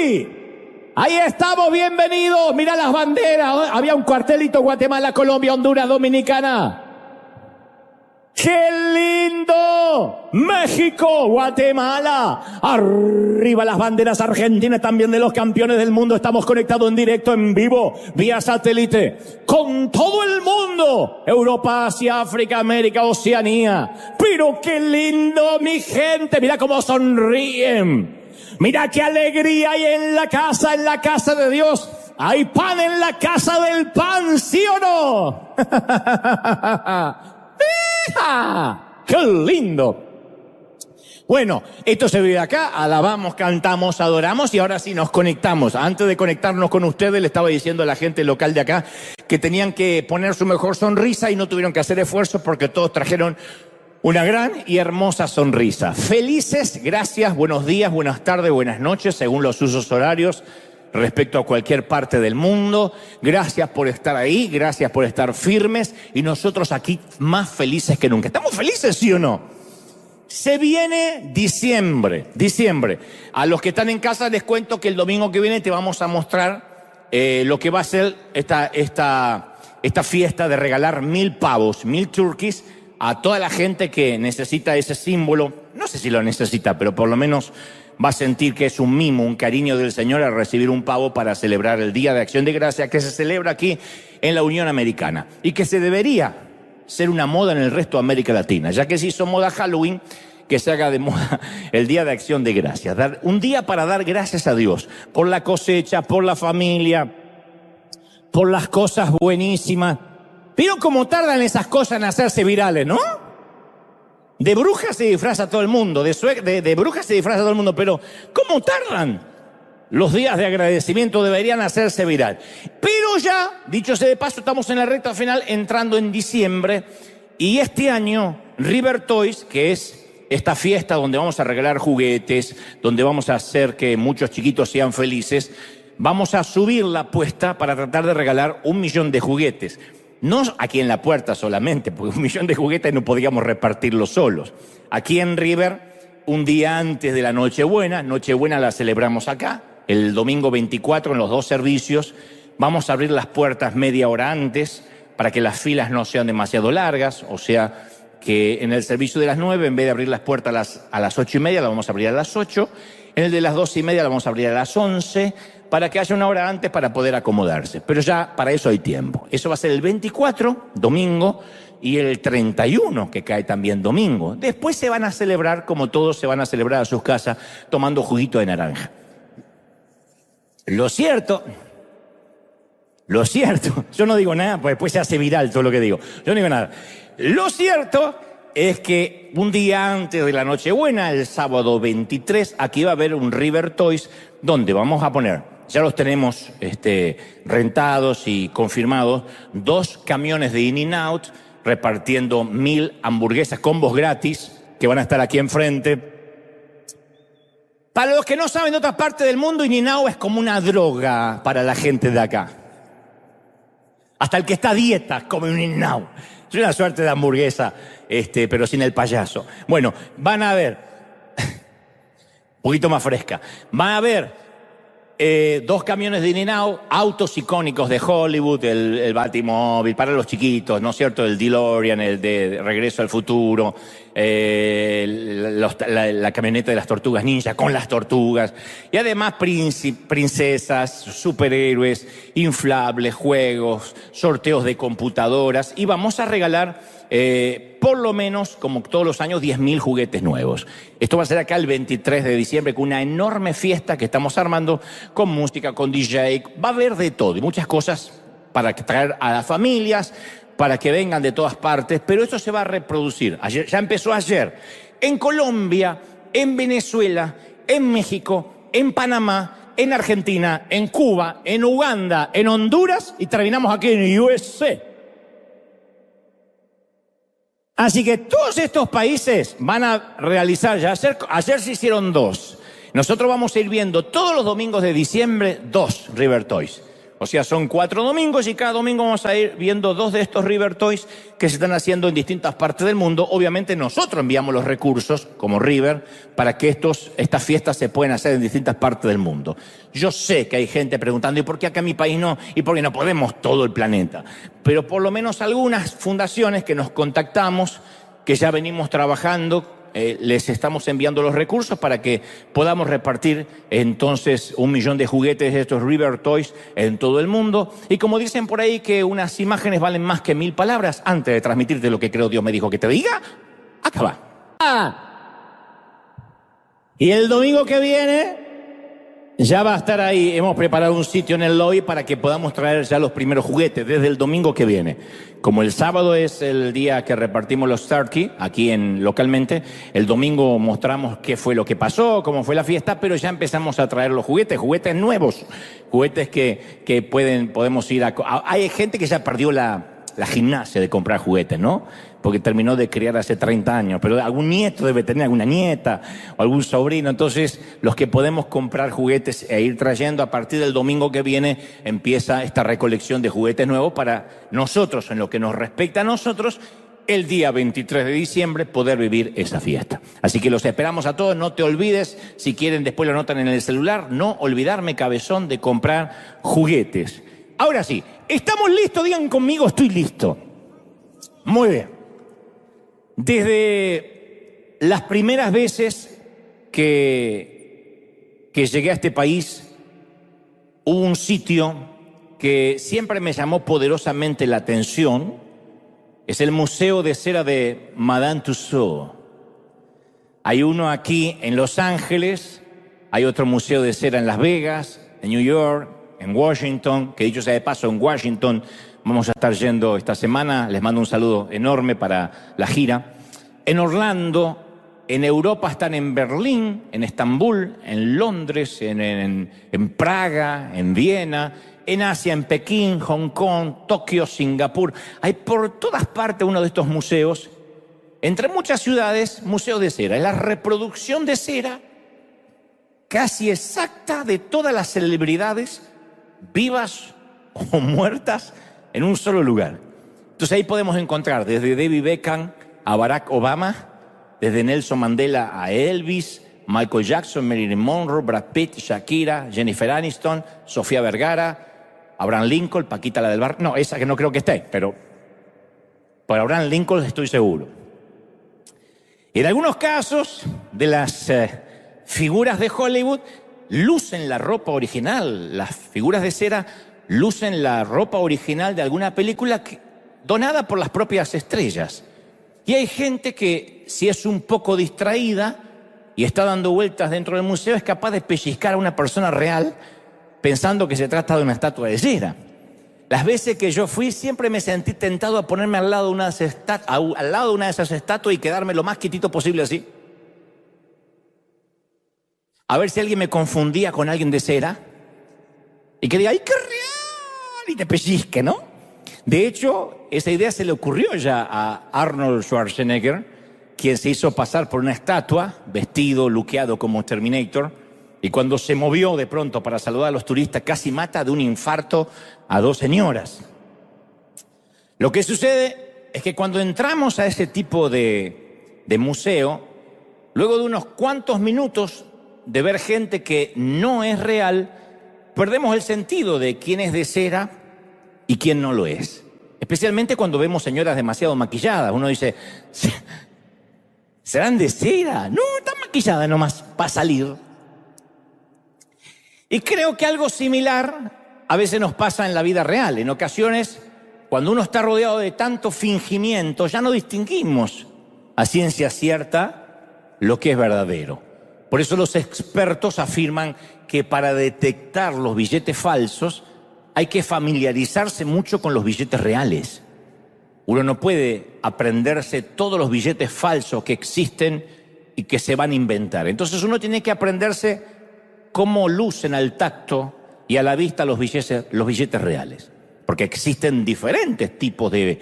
sí. Ahí estamos, bienvenidos. Mira las banderas. Había un cuartelito: Guatemala, Colombia, Honduras, Dominicana. ¡Qué lindo! México, Guatemala. Arriba las banderas argentinas, también de los campeones del mundo. Estamos conectados en directo, en vivo, vía satélite, con todo el mundo. Europa, Asia, África, América, Oceanía. Pero qué lindo, mi gente. Mira cómo sonríen. Mira qué alegría hay en la casa de Dios. Hay pan en la casa del pan, ¿sí o no? ¡Qué lindo! Bueno, esto se vive acá, alabamos, cantamos, adoramos y ahora sí nos conectamos. Antes de conectarnos con ustedes, le estaba diciendo a la gente local de acá que tenían que poner su mejor sonrisa y no tuvieron que hacer esfuerzo porque todos trajeron una gran y hermosa sonrisa. Felices, gracias, buenos días, buenas tardes, buenas noches, según los usos horarios respecto a cualquier parte del mundo. Gracias por estar ahí, gracias por estar firmes y nosotros aquí más felices que nunca. ¿Estamos felices, sí o no? Se viene diciembre. A los que están en casa les cuento que el domingo que viene te vamos a mostrar lo que va a ser esta fiesta de regalar 1000 pavos, 1000 turkeys a toda la gente que necesita ese símbolo. No sé si lo necesita, pero por lo menos va a sentir que es un mimo, un cariño del Señor al recibir un pavo para celebrar el Día de Acción de Gracias que se celebra aquí en la Unión Americana y que se debería ser una moda en el resto de América Latina, ya que se hizo moda Halloween, que se haga de moda el Día de Acción de Gracias. Un día para dar gracias a Dios por la cosecha, por la familia, por las cosas buenísimas. Pero cómo tardan esas cosas en hacerse virales, ¿no? De brujas se disfraza todo el mundo, de brujas se disfraza todo el mundo, pero ¿cómo tardan? Los días de agradecimiento deberían hacerse viral. Pero ya, dicho sea de paso, estamos en la recta final, entrando en diciembre, y este año River Toys, que es esta fiesta donde vamos a regalar juguetes, donde vamos a hacer que muchos chiquitos sean felices, vamos a subir la apuesta para tratar de regalar 1 millón de juguetes. No aquí en la puerta solamente, porque 1 millón de juguetes no podíamos repartirlos solos. Aquí en River, un día antes de la Nochebuena la celebramos acá, el domingo 24 en los 2 servicios. Vamos a abrir las puertas media hora antes para que las filas no sean demasiado largas, o sea que en el servicio de las 9, en vez de abrir las puertas a las 8:30, la vamos a abrir a las 8. En el de las 12:30 la vamos a abrir a las 11, para que haya una hora antes para poder acomodarse. Pero ya para eso hay tiempo. Eso va a ser el 24, domingo, y el 31, que cae también domingo. Después se van a celebrar, como todos se van a celebrar a sus casas, tomando juguito de naranja. Lo cierto, yo no digo nada, pues después se hace viral todo lo que digo. Yo no digo nada. Lo cierto es que un día antes de la Nochebuena, el sábado 23, aquí va a haber un River Toys donde vamos a poner, ya los tenemos rentados y confirmados, 2 camiones de In-N-Out repartiendo 1000 hamburguesas, combos gratis, que van a estar aquí enfrente. Para los que no saben de otras partes del mundo, In-N-Out es como una droga para la gente de acá. Hasta el que está a dieta come un In-N-Out. Es una suerte de hamburguesa, pero sin el payaso. Bueno, van a ver, un poquito más fresca, van a ver 2 camiones de In-N-Out, autos icónicos de Hollywood, el Batimóvil, para los chiquitos, ¿no es cierto? El DeLorean, el de Regreso al Futuro, la camioneta de las tortugas ninja con las tortugas, y además princesas, superhéroes, inflables, juegos, sorteos de computadoras, y vamos a regalar por lo menos, como todos los años, 10.000 juguetes nuevos. Esto va a ser acá el 23 de diciembre con una enorme fiesta que estamos armando con música, con DJ. Va a haber de todo y muchas cosas para traer a las familias, para que vengan de todas partes, pero esto se va a reproducir. Ya empezó ayer en Colombia, en Venezuela, en México, en Panamá, en Argentina, en Cuba, en Uganda, en Honduras y terminamos aquí en USA. Así que todos estos países van a realizar, ayer se hicieron 2. Nosotros vamos a ir viendo todos los domingos de diciembre 2 River Toys. O sea, son 4 domingos y cada domingo vamos a ir viendo 2 de estos River Toys que se están haciendo en distintas partes del mundo. Obviamente nosotros enviamos los recursos, como River, para que estas fiestas se puedan hacer en distintas partes del mundo. Yo sé que hay gente preguntando, ¿y por qué acá en mi país no? ¿Y por qué no podemos todo el planeta? Pero por lo menos algunas fundaciones que nos contactamos, que ya venimos trabajando, les estamos enviando los recursos para que podamos repartir entonces 1 millón de juguetes de estos River Toys en todo el mundo. Y como dicen por ahí que unas imágenes valen más que 1000 palabras, antes de transmitirte lo que creo Dios me dijo que te diga, acá va. Y el domingo que viene ya va a estar ahí. Hemos preparado un sitio en el lobby para que podamos traer ya los primeros juguetes desde el domingo que viene. Como el sábado es el día que repartimos los turkey aquí localmente, el domingo mostramos qué fue lo que pasó, cómo fue la fiesta, pero ya empezamos a traer los juguetes nuevos, juguetes que podemos ir a... Hay gente que ya perdió la gimnasia de comprar juguetes, ¿no? Porque terminó de criar hace 30 años, pero algún nieto debe tener, alguna nieta o algún sobrino. Entonces, los que podemos comprar juguetes e ir trayendo, a partir del domingo que viene empieza esta recolección de juguetes nuevos para nosotros, en lo que nos respecta a nosotros, el día 23 de diciembre poder vivir esa fiesta. Así que los esperamos a todos. No te olvides, si quieren después lo anotan en el celular, no olvidarme, cabezón, de comprar juguetes. Ahora sí, ¿estamos listos? Digan conmigo, estoy listo. Muy bien. Desde las primeras veces que llegué a este país, hubo un sitio que siempre me llamó poderosamente la atención. Es el Museo de Cera de Madame Tussauds. Hay uno aquí en Los Ángeles, hay otro museo de cera en Las Vegas, en New York, en Washington, que dicho sea de paso, en Washington vamos a estar yendo esta semana. Les mando un saludo enorme para la gira. En Orlando, en Europa están en Berlín, en Estambul, en Londres, en Praga, en Viena, en Asia, en Pekín, Hong Kong, Tokio, Singapur. Hay por todas partes uno de estos museos. Entre muchas ciudades, museos de cera. Es la reproducción de cera casi exacta de todas las celebridades vivas o muertas en un solo lugar. Entonces ahí podemos encontrar desde David Beckham a Barack Obama, desde Nelson Mandela a Elvis, Michael Jackson, Marilyn Monroe, Brad Pitt, Shakira, Jennifer Aniston, Sofía Vergara, Abraham Lincoln, Paquita la del Bar. No, esa que no creo que esté, pero por Abraham Lincoln estoy seguro. En algunos casos de las figuras de Hollywood lucen la ropa original. Las figuras de cera lucen la ropa original de alguna película donada por las propias estrellas. Y hay gente que, si es un poco distraída y está dando vueltas dentro del museo, es capaz de pellizcar a una persona real pensando que se trata de una estatua de cera. Las veces que yo fui, siempre me sentí tentado a ponerme al lado de una de esas estatuas y quedarme lo más quietito posible así. A ver si alguien me confundía con alguien de cera y que diga, ¡ay, qué real! Y te pellizque, ¿no? De hecho, esa idea se le ocurrió ya a Arnold Schwarzenegger, quien se hizo pasar por una estatua, vestido, luqueado como Terminator, y cuando se movió de pronto para saludar a los turistas, casi mata de un infarto a 2 señoras. Lo que sucede es que cuando entramos a ese tipo de museo, luego de unos cuantos minutos de ver gente que no es real, perdemos el sentido de quién es de cera y quién no lo es. Especialmente cuando vemos señoras demasiado maquilladas. Uno dice, ¿serán de cera? No, están maquilladas nomás para salir. Y creo que algo similar a veces nos pasa en la vida real. En ocasiones, cuando uno está rodeado de tanto fingimiento, ya no distinguimos a ciencia cierta lo que es verdadero. Por eso los expertos afirman que para detectar los billetes falsos hay que familiarizarse mucho con los billetes reales. Uno no puede aprenderse todos los billetes falsos que existen y que se van a inventar. Entonces uno tiene que aprenderse cómo lucen al tacto y a la vista los billetes reales. Porque existen diferentes tipos de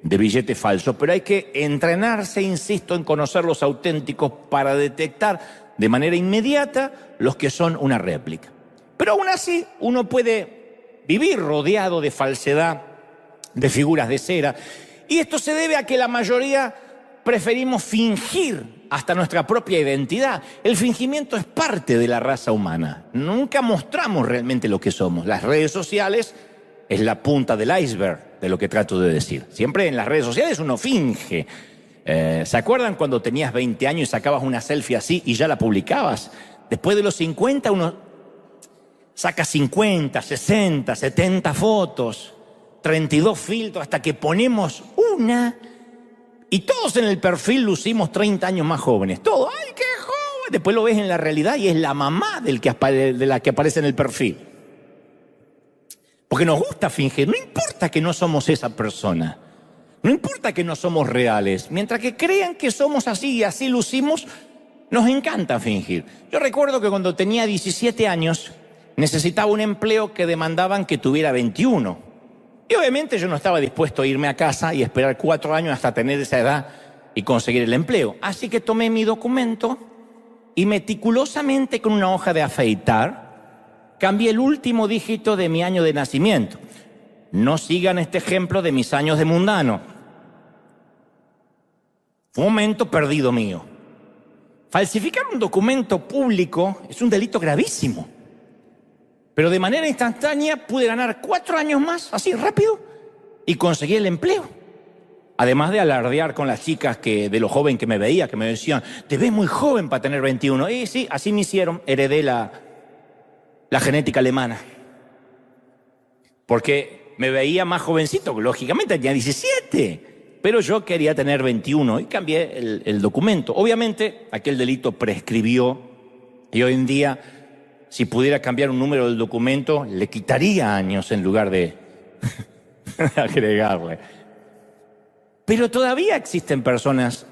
billetes falsos, pero hay que entrenarse, insisto, en conocer los auténticos para detectar de manera inmediata los que son una réplica. Pero aún así uno puede vivir rodeado de falsedad, de figuras de cera. Y esto se debe a que la mayoría preferimos fingir hasta nuestra propia identidad. El fingimiento es parte de la raza humana. Nunca mostramos realmente lo que somos. Las redes sociales es la punta del iceberg de lo que trato de decir. Siempre en las redes sociales uno finge. ¿Se acuerdan cuando tenías 20 años y sacabas una selfie así y ya la publicabas? Después de los 50 uno saca 50, 60, 70 fotos, 32 filtros, hasta que ponemos una y todos en el perfil lucimos 30 años más jóvenes. Todo, ¡ay, qué joven! Después lo ves en la realidad y es la mamá de la que aparece en el perfil. Porque nos gusta fingir, no importa que no somos esa persona. No importa que no somos reales, mientras que crean que somos así y así lucimos, nos encanta fingir. Yo recuerdo que cuando tenía 17 años necesitaba un empleo que demandaban que tuviera 21. Y obviamente yo no estaba dispuesto a irme a casa y esperar 4 años hasta tener esa edad y conseguir el empleo. Así que tomé mi documento y meticulosamente con una hoja de afeitar cambié el último dígito de mi año de nacimiento. No sigan este ejemplo de mis años de mundano. Fue un momento perdido mío. Falsificar un documento público es un delito gravísimo. Pero de manera instantánea pude ganar 4 años más, así rápido, y conseguí el empleo. Además de alardear con las chicas de lo joven que me veía, que me decían, te ves muy joven para tener 21. Y sí, así me hicieron, heredé la genética alemana. Porque me veía más jovencito, lógicamente tenía 17, pero yo quería tener 21 y cambié el documento. Obviamente aquel delito prescribió y hoy en día, si pudiera cambiar un número del documento, le quitaría años en lugar de agregarle. Pero todavía existen personas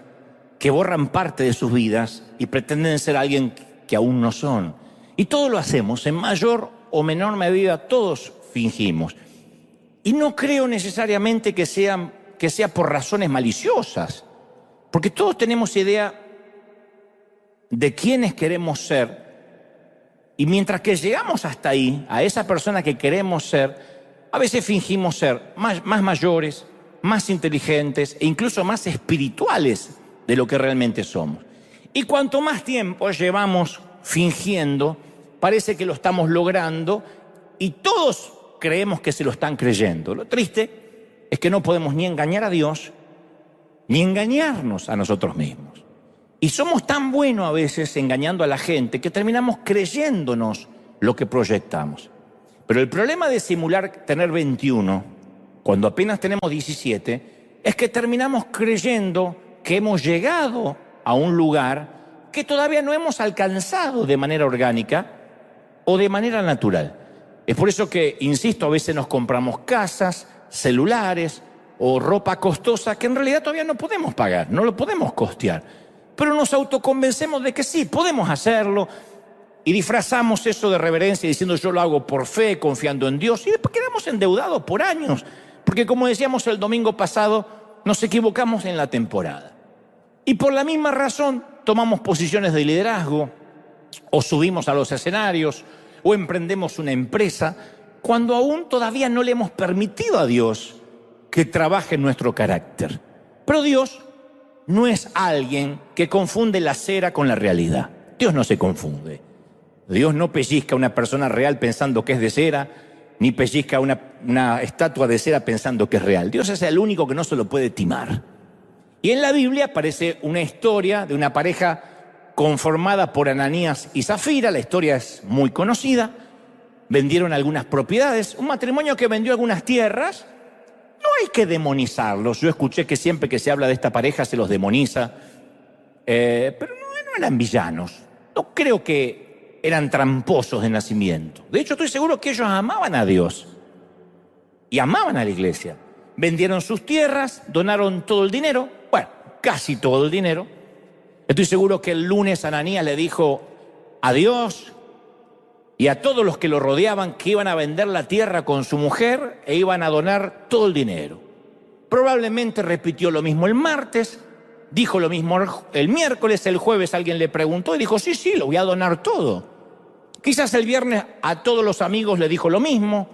que borran parte de sus vidas y pretenden ser alguien que aún no son. Y todos lo hacemos, en mayor o menor medida, todos fingimos. Y no creo necesariamente que sea por razones maliciosas, porque todos tenemos idea de quiénes queremos ser, y mientras que llegamos hasta ahí, a esa persona que queremos ser, a veces fingimos ser más mayores, más inteligentes e incluso más espirituales de lo que realmente somos. Y cuanto más tiempo llevamos fingiendo, parece que lo estamos logrando y todos creemos que se lo están creyendo. Lo triste es que no podemos ni engañar a Dios ni engañarnos a nosotros mismos. Y somos tan buenos a veces engañando a la gente que terminamos creyéndonos lo que proyectamos. Pero el problema de simular tener 21 cuando apenas tenemos 17 es que terminamos creyendo que hemos llegado a un lugar que todavía no hemos alcanzado de manera orgánica o de manera natural. Es por eso que, insisto, a veces nos compramos casas, celulares o ropa costosa que en realidad todavía no podemos pagar, no lo podemos costear. Pero nos autoconvencemos de que sí, podemos hacerlo y disfrazamos eso de reverencia diciendo yo lo hago por fe, confiando en Dios y después quedamos endeudados por años. Porque como decíamos el domingo pasado, nos equivocamos en la temporada. Y por la misma razón tomamos posiciones de liderazgo o subimos a los escenarios o emprendemos una empresa cuando aún todavía no le hemos permitido a Dios que trabaje en nuestro carácter. Pero Dios no es alguien que confunde la cera con la realidad. Dios no se confunde. Dios no pellizca a una persona real pensando que es de cera, ni pellizca una estatua de cera pensando que es real. Dios es el único que no se lo puede timar. Y en la Biblia aparece una historia de una pareja conformada por Ananías y Zafira. La historia es muy conocida. Vendieron algunas propiedades, un matrimonio que vendió algunas tierras. No hay que demonizarlos. Yo escuché que siempre que se habla de esta pareja se los demoniza. Pero no eran villanos. No creo que eran tramposos de nacimiento. De hecho, estoy seguro que ellos amaban a Dios y amaban a la iglesia. Vendieron sus tierras, donaron todo el dinero, bueno, casi todo el dinero. Estoy seguro que el lunes Ananías le dijo a Dios y a todos los que lo rodeaban que iban a vender la tierra con su mujer e iban a donar todo el dinero. Probablemente repitió lo mismo el martes, dijo lo mismo el miércoles, el jueves alguien le preguntó y dijo, sí, lo voy a donar todo. Quizás el viernes a todos los amigos le dijo lo mismo,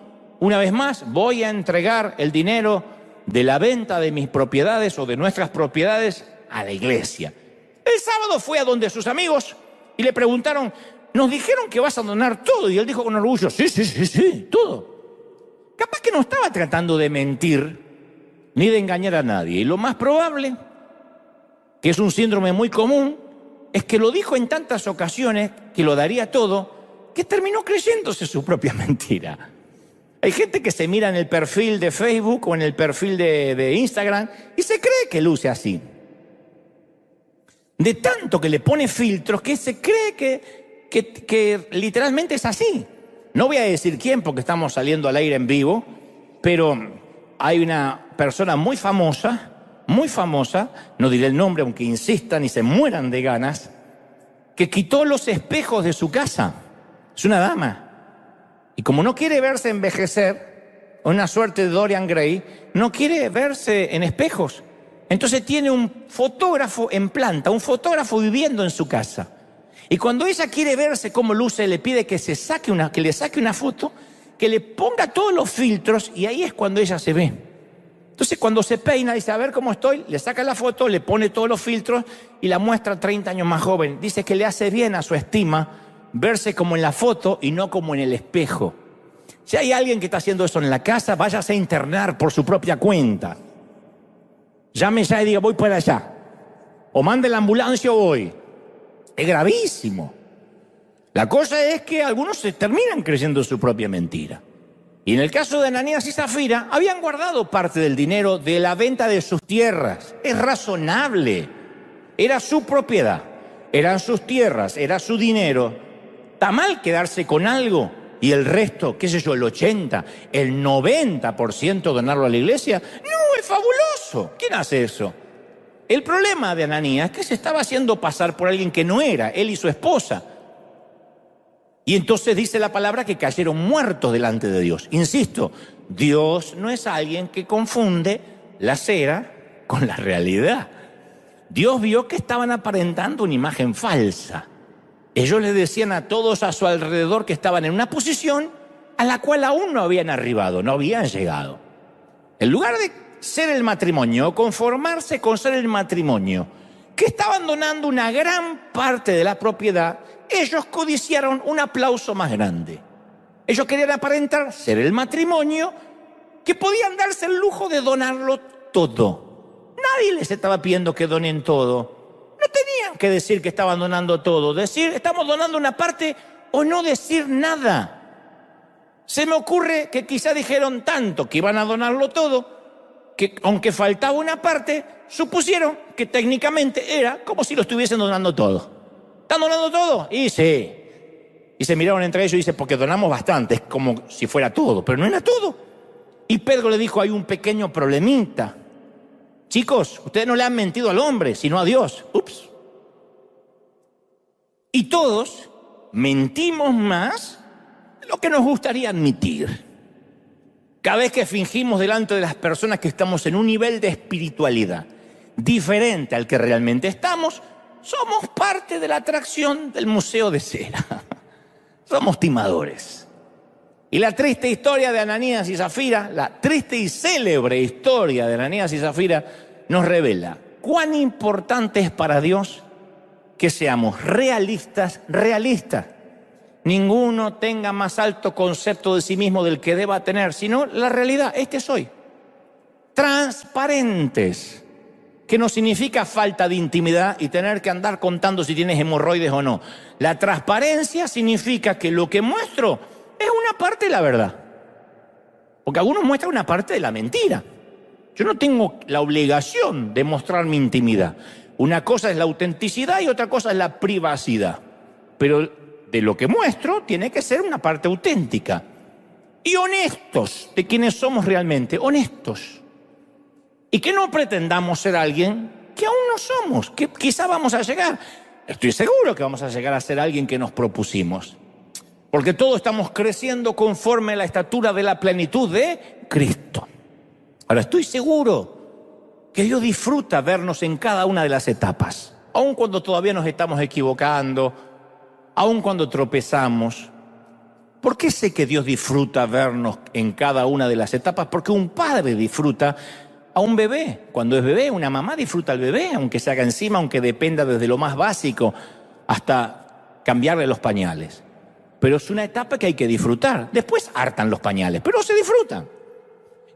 una vez más, voy a entregar el dinero de la venta de mis propiedades o de nuestras propiedades a la iglesia. El sábado fue a donde sus amigos y le preguntaron, nos dijeron que vas a donar todo. Y él dijo con orgullo, sí, todo. Capaz que no estaba tratando de mentir ni de engañar a nadie. Y lo más probable, que es un síndrome muy común, es que lo dijo en tantas ocasiones que lo daría todo, que terminó creyéndose su propia mentira. Hay gente que se mira en el perfil de Facebook o en el perfil de Instagram y se cree que luce así. De tanto que le pone filtros que se cree que literalmente es así. No voy a decir quién porque estamos saliendo al aire en vivo, pero hay una persona muy famosa, no diré el nombre aunque insistan y se mueran de ganas, que quitó los espejos de su casa. Es una dama. Y como no quiere verse envejecer, una suerte de Dorian Gray, no quiere verse en espejos. Entonces tiene un fotógrafo en planta, un fotógrafo viviendo en su casa. Y cuando ella quiere verse cómo luce, le pide que le saque una foto, que le ponga todos los filtros y ahí es cuando ella se ve. Entonces cuando se peina, dice, a ver cómo estoy, le saca la foto, le pone todos los filtros y la muestra 30 años más joven. Dice que le hace bien a su estima verse como en la foto y no como en el espejo. Si hay alguien que está haciendo eso en la casa, váyase a internar por su propia cuenta. Llame ya y diga, voy para allá. O mande la ambulancia o voy. Es gravísimo. La cosa es que algunos se terminan creyendo su propia mentira. Y en el caso de Ananías y Zafira, habían guardado parte del dinero de la venta de sus tierras. Es razonable. Era su propiedad. Eran sus tierras, era su dinero. ¿Está mal quedarse con algo y el resto, qué sé yo, el 80, el 90% donarlo a la iglesia? No, es fabuloso. ¿Quién hace eso? El problema de Ananías es que se estaba haciendo pasar por alguien que no era, él y su esposa. Y entonces dice la palabra que cayeron muertos delante de Dios. Insisto, Dios no es alguien que confunde la cera con la realidad. Dios vio que estaban aparentando una imagen falsa. Ellos le decían a todos a su alrededor que estaban en una posición a la cual aún no habían arribado, no habían llegado. En lugar de ser el matrimonio, conformarse con ser el matrimonio, que estaban donando una gran parte de la propiedad, ellos codiciaron un aplauso más grande. Ellos querían aparentar ser el matrimonio que podían darse el lujo de donarlo todo. Nadie les estaba pidiendo que donen todo. No tenían que decir que estaban donando todo. Decir, estamos donando una parte o no decir nada. Se me ocurre que quizá dijeron tanto que iban a donarlo todo, que aunque faltaba una parte, supusieron que técnicamente era como si lo estuviesen donando todo. ¿Están donando todo? Y sí. Y se miraron entre ellos y dicen, porque donamos bastante, es como si fuera todo, pero no era todo. Y Pedro le dijo, hay un pequeño problemita. Chicos, ustedes no le han mentido al hombre, sino a Dios. Ups. Y todos mentimos más de lo que nos gustaría admitir. Cada vez que fingimos delante de las personas que estamos en un nivel de espiritualidad diferente al que realmente estamos, somos parte de la atracción del Museo de Cera. Somos timadores. Y la triste historia de Ananías y Zafira, la triste y célebre historia de Ananías y Zafira, nos revela cuán importante es para Dios que seamos realistas. Ninguno tenga más alto concepto de sí mismo del que deba tener, sino la realidad, este soy. Transparentes, que no significa falta de intimidad y tener que andar contando si tienes hemorroides o no. La transparencia significa que lo que muestro es una parte de la verdad. Porque algunos muestran una parte de la mentira. Yo no tengo la obligación de mostrar mi intimidad. Una cosa es la autenticidad y otra cosa es la privacidad. Pero de lo que muestro tiene que ser una parte auténtica. Y honestos de quienes somos realmente, honestos. Y que no pretendamos ser alguien que aún no somos, que quizá vamos a llegar. Estoy seguro que vamos a llegar a ser alguien que nos propusimos. Porque todos estamos creciendo conforme a la estatura de la plenitud de Cristo. Ahora, estoy seguro que Dios disfruta vernos en cada una de las etapas. Aun cuando todavía nos estamos equivocando, aun cuando tropezamos. ¿Por qué sé que Dios disfruta vernos en cada una de las etapas? Porque un padre disfruta a un bebé. Cuando es bebé, una mamá disfruta al bebé, aunque se haga encima, aunque dependa desde lo más básico hasta cambiarle los pañales. Pero es una etapa que hay que disfrutar. Después hartan los pañales, pero se disfrutan.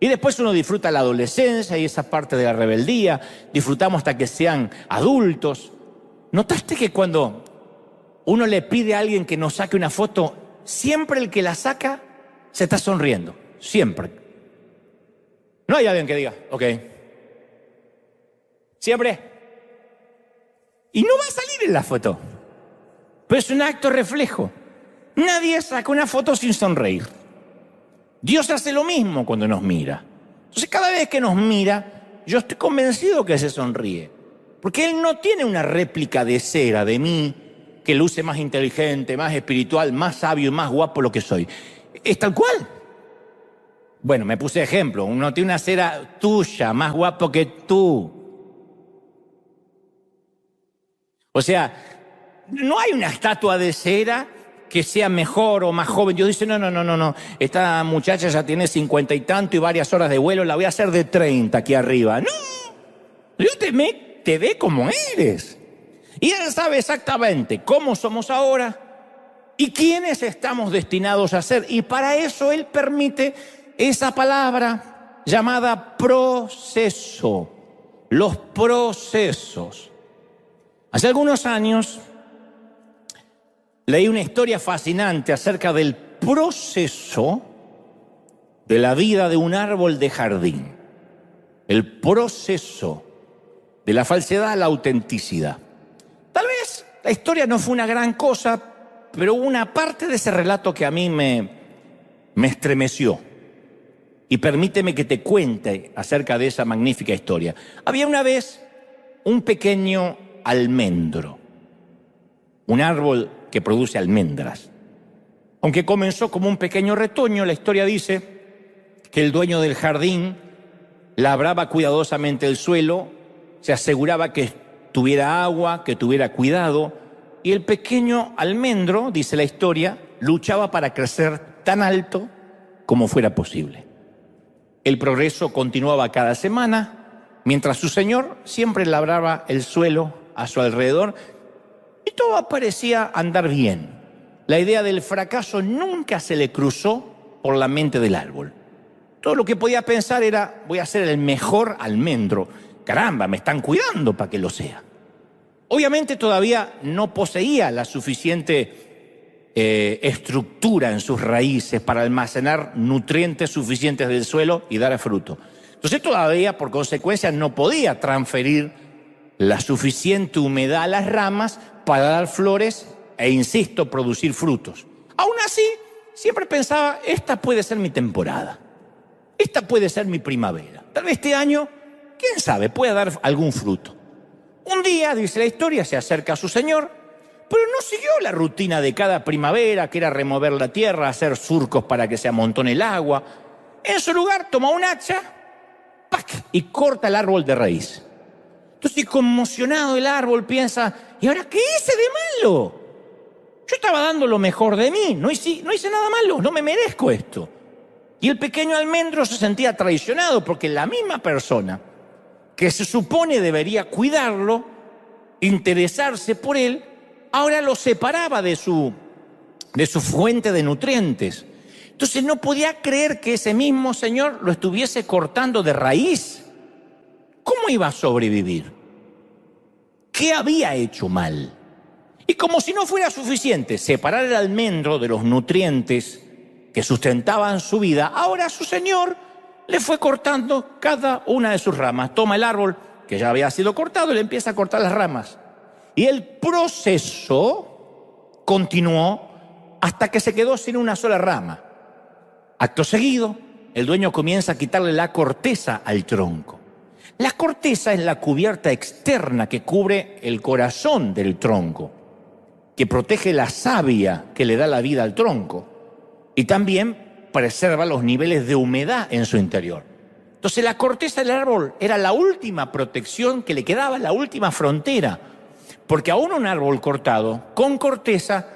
Y después uno disfruta la adolescencia y esa parte de la rebeldía. Disfrutamos hasta que sean adultos. ¿Notaste que cuando uno le pide a alguien que nos saque una foto, siempre el que la saca se está sonriendo? Siempre. No hay alguien que diga, ok. Siempre. Y no va a salir en la foto. Pero es un acto reflejo. Nadie saca una foto sin sonreír. Dios hace lo mismo cuando nos mira. Entonces cada vez que nos mira, yo estoy convencido que se sonríe. Porque Él no tiene una réplica de cera de mí que luce más inteligente, más espiritual, más sabio y más guapo lo que soy. Es tal cual. Bueno, me puse ejemplo. Uno tiene una cera tuya, más guapo que tú. O sea, no hay una estatua de cera que sea mejor o más joven. Dios dice, no. Esta muchacha ya tiene 50 y tanto y varias horas de vuelo, la voy a hacer de 30 aquí arriba. No, Dios te ve como eres. Y Él sabe exactamente cómo somos ahora y quiénes estamos destinados a ser. Y para eso Él permite esa palabra llamada proceso. Los procesos. Hace algunos años leí una historia fascinante acerca del proceso de la vida de un árbol de jardín. El proceso de la falsedad a la autenticidad. Tal vez la historia no fue una gran cosa, pero hubo una parte de ese relato que a mí me estremeció. Y permíteme que te cuente acerca de esa magnífica historia. Había una vez un pequeño almendro, un árbol que produce almendras. Aunque comenzó como un pequeño retoño, la historia dice que el dueño del jardín labraba cuidadosamente el suelo, se aseguraba que tuviera agua, que tuviera cuidado, y el pequeño almendro, dice la historia, luchaba para crecer tan alto como fuera posible. El progreso continuaba cada semana, mientras su señor siempre labraba el suelo a su alrededor, y todo parecía andar bien. La idea del fracaso nunca se le cruzó por la mente del árbol. Todo lo que podía pensar era, voy a ser el mejor almendro. Caramba, me están cuidando para que lo sea. Obviamente todavía no poseía la suficiente estructura en sus raíces para almacenar nutrientes suficientes del suelo y dar fruto. Entonces todavía, por consecuencia, no podía transferir la suficiente humedad a las ramas para dar flores e, insisto, producir frutos. Aún así, siempre pensaba, esta puede ser mi temporada. Esta puede ser mi primavera. Tal vez este año, quién sabe, pueda dar algún fruto. Un día, dice la historia, se acerca a su señor, pero no siguió la rutina de cada primavera, que era remover la tierra, hacer surcos para que se amontone el agua. En su lugar, toma un hacha, ¡pac!, y corta el árbol de raíz. Entonces, conmocionado el árbol piensa, ¿y ahora qué hice de malo? Yo estaba dando lo mejor de mí, no hice nada malo, no me merezco esto. Y el pequeño almendro se sentía traicionado porque la misma persona que se supone debería cuidarlo, interesarse por él, ahora lo separaba de su fuente de nutrientes. Entonces no podía creer que ese mismo señor lo estuviese cortando de raíz. ¿Cómo iba a sobrevivir? ¿Qué había hecho mal? Y como si no fuera suficiente separar el almendro de los nutrientes que sustentaban su vida, ahora su señor le fue cortando cada una de sus ramas. Toma el árbol que ya había sido cortado y le empieza a cortar las ramas. Y el proceso continuó hasta que se quedó sin una sola rama. Acto seguido, el dueño comienza a quitarle la corteza al tronco. La corteza es la cubierta externa que cubre el corazón del tronco, que protege la savia que le da la vida al tronco y también preserva los niveles de humedad en su interior. Entonces la corteza del árbol era la última protección que le quedaba, la última frontera, porque aún un árbol cortado con corteza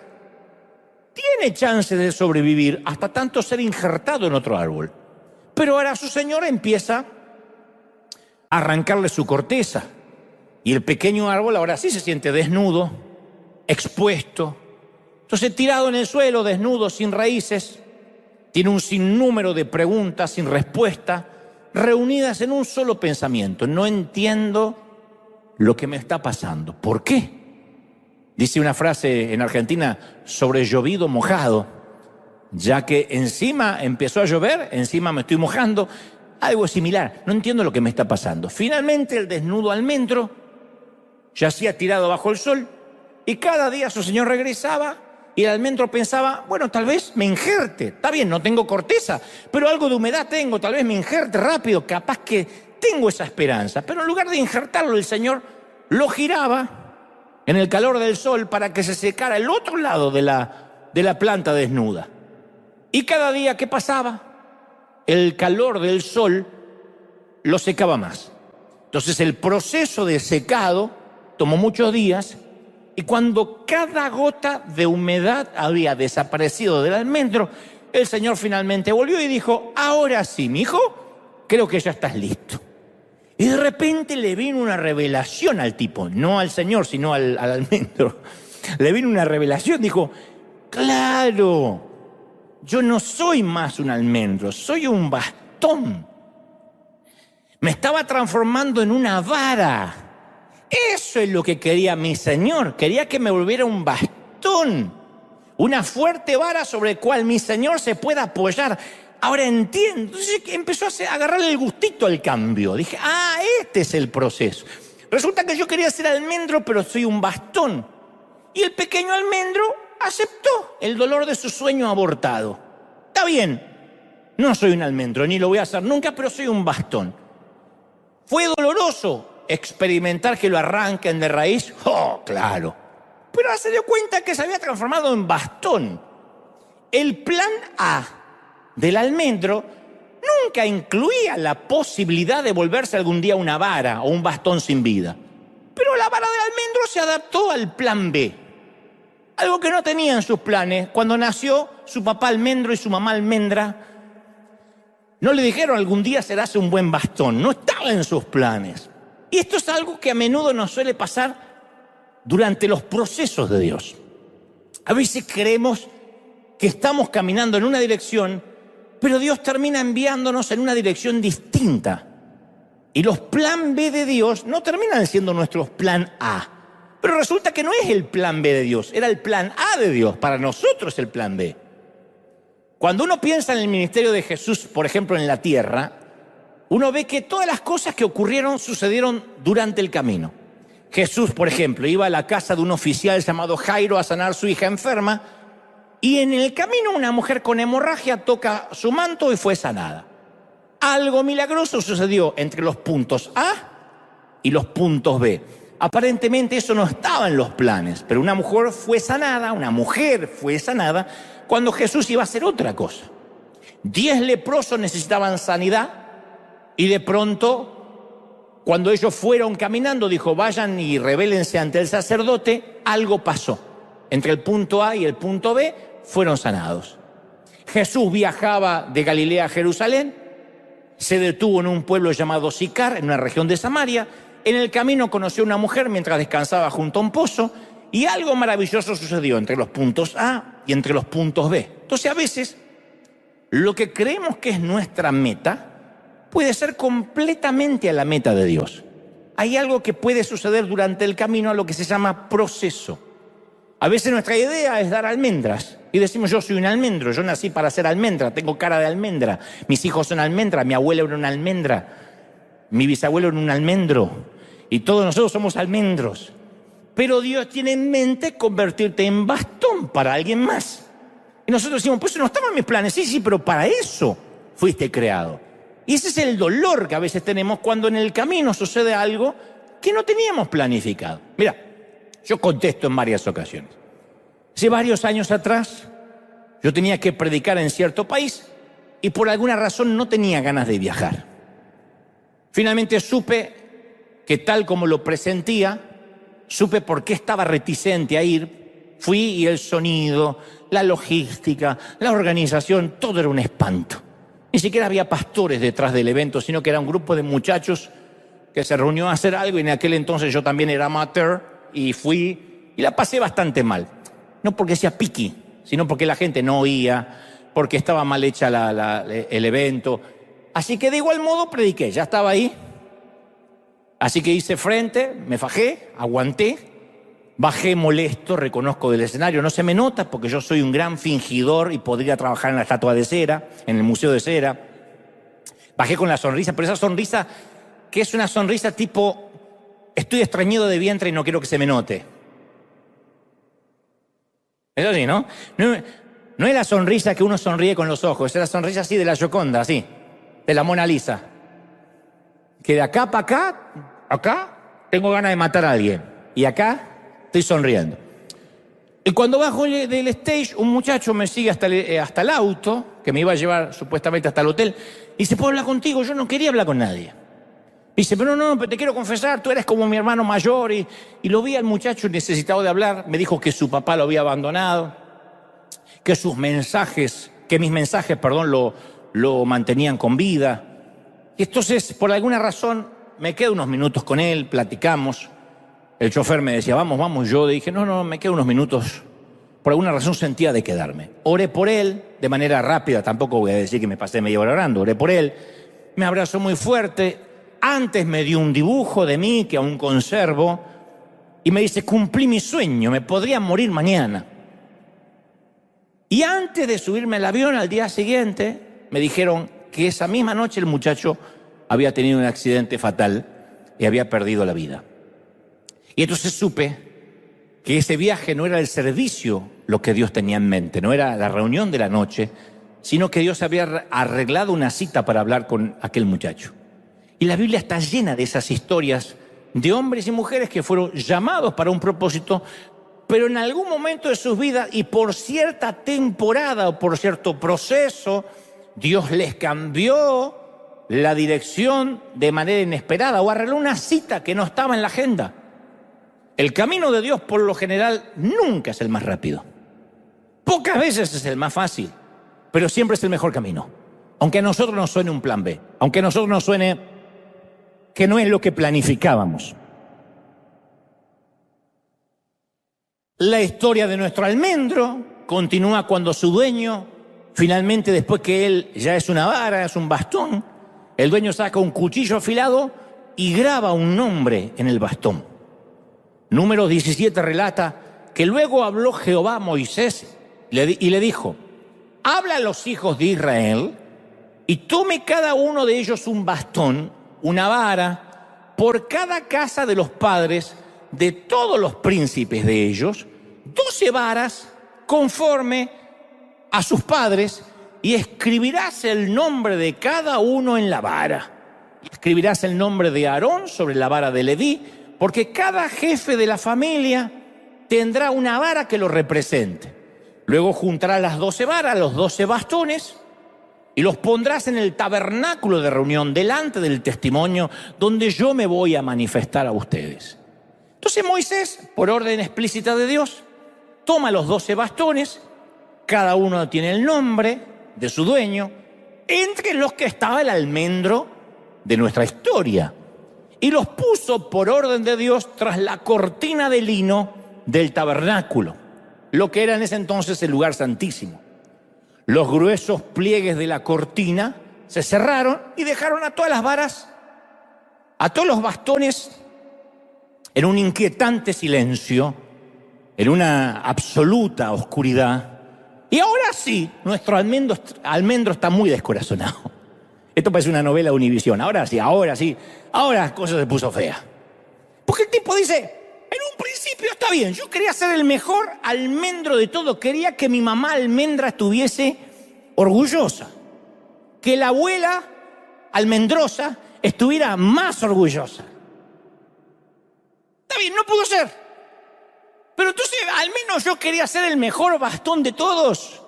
tiene chance de sobrevivir hasta tanto ser injertado en otro árbol. Pero ahora su señor empieza a arrancarle su corteza. Y el pequeño árbol ahora sí se siente desnudo, expuesto. Entonces, tirado en el suelo, desnudo, sin raíces, tiene un sinnúmero de preguntas sin respuesta, reunidas en un solo pensamiento. No entiendo lo que me está pasando. ¿Por qué? Dice una frase en Argentina, sobre llovido mojado, ya que encima empezó a llover, encima me estoy mojando, algo similar. No entiendo lo que me está pasando. Finalmente el desnudo almendro yacía tirado bajo el sol y cada día su señor regresaba y el almendro pensaba, bueno, tal vez me injerte. Está bien, no tengo corteza, pero algo de humedad tengo, tal vez me injerte rápido, capaz que tengo esa esperanza. Pero en lugar de injertarlo, el señor lo giraba en el calor del sol para que se secara el otro lado de la planta desnuda. Y cada día que pasaba, el calor del sol lo secaba más. Entonces el proceso de secado tomó muchos días y cuando cada gota de humedad había desaparecido del almendro, el señor finalmente volvió y dijo, ahora sí, mijo, creo que ya estás listo. Y de repente le vino una revelación al tipo, no al señor, sino al almendro. Le vino una revelación, dijo, claro, yo no soy más un almendro, soy un bastón. Me estaba transformando en una vara. Eso es lo que quería mi señor, quería que me volviera un bastón, una fuerte vara sobre la cual mi señor se pueda apoyar. Ahora entiendo. Entonces empezó a agarrarle el gustito al cambio. Dije, este es el proceso. Resulta que yo quería ser almendro, pero soy un bastón. Y el pequeño almendro aceptó el dolor de su sueño abortado. Está bien, no soy un almendro, ni lo voy a hacer nunca, pero soy un bastón. ¿Fue doloroso experimentar que lo arranquen de raíz? ¡Oh, claro! Pero se dio cuenta que se había transformado en bastón. El plan A del almendro nunca incluía la posibilidad de volverse algún día una vara o un bastón sin vida. Pero la vara del almendro se adaptó al plan B. Algo que no tenía en sus planes. Cuando nació su papá almendro y su mamá almendra, no le dijeron algún día serás un buen bastón. No estaba en sus planes. Y esto es algo que a menudo nos suele pasar durante los procesos de Dios. A veces creemos que estamos caminando en una dirección, pero Dios termina enviándonos en una dirección distinta. Y los plan B de Dios no terminan siendo nuestros plan A. Pero resulta que no es el plan B de Dios, era el plan A de Dios, para nosotros el plan B. Cuando uno piensa en el ministerio de Jesús, por ejemplo, en la tierra, uno ve que todas las cosas que ocurrieron sucedieron durante el camino. Jesús, por ejemplo, iba a la casa de un oficial llamado Jairo a sanar a su hija enferma, y en el camino una mujer con hemorragia toca su manto y fue sanada. Algo milagroso sucedió entre los puntos A y los puntos B. Aparentemente eso no estaba en los planes, pero una mujer fue sanada cuando Jesús iba a hacer otra cosa. 10 leprosos necesitaban sanidad y de pronto, cuando ellos fueron caminando, dijo, vayan y revélense ante el sacerdote, algo pasó. Entre el punto A y el punto B fueron sanados. Jesús viajaba de Galilea a Jerusalén, se detuvo en un pueblo llamado Sicar, en una región de Samaria. En el camino conoció a una mujer mientras descansaba junto a un pozo y algo maravilloso sucedió entre los puntos A y entre los puntos B. Entonces a veces lo que creemos que es nuestra meta puede ser completamente a la meta de Dios. Hay algo que puede suceder durante el camino a lo que se llama proceso. A veces nuestra idea es dar almendras y decimos yo soy un almendro, yo nací para ser almendra, tengo cara de almendra, mis hijos son almendra, mi abuelo era una almendra, mi bisabuelo era un almendro y todos nosotros somos almendros. Pero Dios tiene en mente convertirte en bastón para alguien más. Y nosotros decimos, pues eso no estaba en mis planes. Sí, pero para eso fuiste creado. Y ese es el dolor que a veces tenemos cuando en el camino sucede algo que no teníamos planificado. Mira, yo contesto en varias ocasiones. Hace varios años atrás, yo tenía que predicar en cierto país y por alguna razón no tenía ganas de viajar. Finalmente supe que tal como lo presentía, supe por qué estaba reticente a ir, Fui y el sonido, la logística, la organización, todo era un espanto. Ni siquiera había pastores detrás del evento, sino que era un grupo de muchachos que se reunió a hacer algo, y en aquel entonces yo también era amateur y fui y la pasé bastante mal. No porque sea piqui, sino porque la gente no oía, porque estaba mal hecha el evento. Así que de igual modo prediqué, ya estaba ahí. Así que hice frente, me fajé, aguanté, bajé molesto, reconozco del escenario. No se me nota porque yo soy un gran fingidor y podría trabajar en la estatua de cera, en el museo de cera. Bajé con la sonrisa, pero esa sonrisa que es una sonrisa tipo, estoy estreñido de vientre y no quiero que se me note. Es así, ¿no? No es la sonrisa que uno sonríe con los ojos, es la sonrisa así de la Gioconda, así, de la Mona Lisa. Que de acá para acá, tengo ganas de matar a alguien. Y acá estoy sonriendo. Y cuando bajo del stage, un muchacho me sigue hasta el auto, que me iba a llevar supuestamente hasta el hotel, y dice, ¿puedo hablar contigo? Yo no quería hablar con nadie. Dice, pero no, pero te quiero confesar, tú eres como mi hermano mayor. Y lo vi al muchacho necesitado de hablar. Me dijo que su papá lo había abandonado, que mis mensajes, lo mantenían con vida. Y entonces, por alguna razón, me quedo unos minutos con él, platicamos. El chofer me decía, vamos. Yo dije, no, me quedo unos minutos. Por alguna razón sentía de quedarme. Oré por él de manera rápida, tampoco voy a decir que me pasé media hora orando. Oré por él, me abrazó muy fuerte. Antes me dio un dibujo de mí que aún conservo y me dice, cumplí mi sueño, me podría morir mañana. Y antes de subirme al avión al día siguiente, me dijeron que esa misma noche el muchacho había tenido un accidente fatal y había perdido la vida. Y entonces supe que ese viaje no era el servicio lo que Dios tenía en mente, no era la reunión de la noche, sino que Dios había arreglado una cita para hablar con aquel muchacho. Y la Biblia está llena de esas historias de hombres y mujeres que fueron llamados para un propósito, pero en algún momento de sus vidas y por cierta temporada o por cierto proceso, Dios les cambió la dirección de manera inesperada o arregló una cita que no estaba en la agenda. El camino de Dios, por lo general, nunca es el más rápido. Pocas veces es el más fácil, pero siempre es el mejor camino. Aunque a nosotros nos suene un plan B, aunque a nosotros nos suene que no es lo que planificábamos. La historia de nuestro almendro continúa cuando su dueño, finalmente, después que él ya es una vara, es un bastón, el dueño saca un cuchillo afilado y graba un nombre en el bastón. Números 17 relata que luego habló Jehová a Moisés y le dijo, habla a los hijos de Israel y tome cada uno de ellos un bastón, una vara, por cada casa de los padres de todos los príncipes de ellos, 12 varas conforme a sus padres, y escribirás el nombre de cada uno en la vara. Escribirás el nombre de Aarón sobre la vara de Leví, porque cada jefe de la familia tendrá una vara que lo represente. Luego juntarás las 12 varas, los 12 bastones, y los pondrás en el tabernáculo de reunión delante del testimonio donde yo me voy a manifestar a ustedes. Entonces Moisés, por orden explícita de Dios, toma los 12 bastones, cada uno tiene el nombre de su dueño, entre los que estaba el almendro de nuestra historia, y los puso por orden de Dios tras la cortina de lino del tabernáculo, lo que era en ese entonces el lugar santísimo. Los gruesos pliegues de la cortina se cerraron y dejaron a todas las varas, a todos los bastones, en un inquietante silencio, en una absoluta oscuridad. Y ahora sí, nuestro almendro está muy descorazonado. Esto parece una novela de Univisión. Ahora la cosa se puso fea. Porque el tipo dice, en un principio está bien, yo quería ser el mejor almendro de todo, quería que mi mamá almendra estuviese orgullosa, que la abuela almendrosa estuviera más orgullosa. Está bien, no pudo ser. Pero entonces al menos yo quería ser el mejor bastón de todos,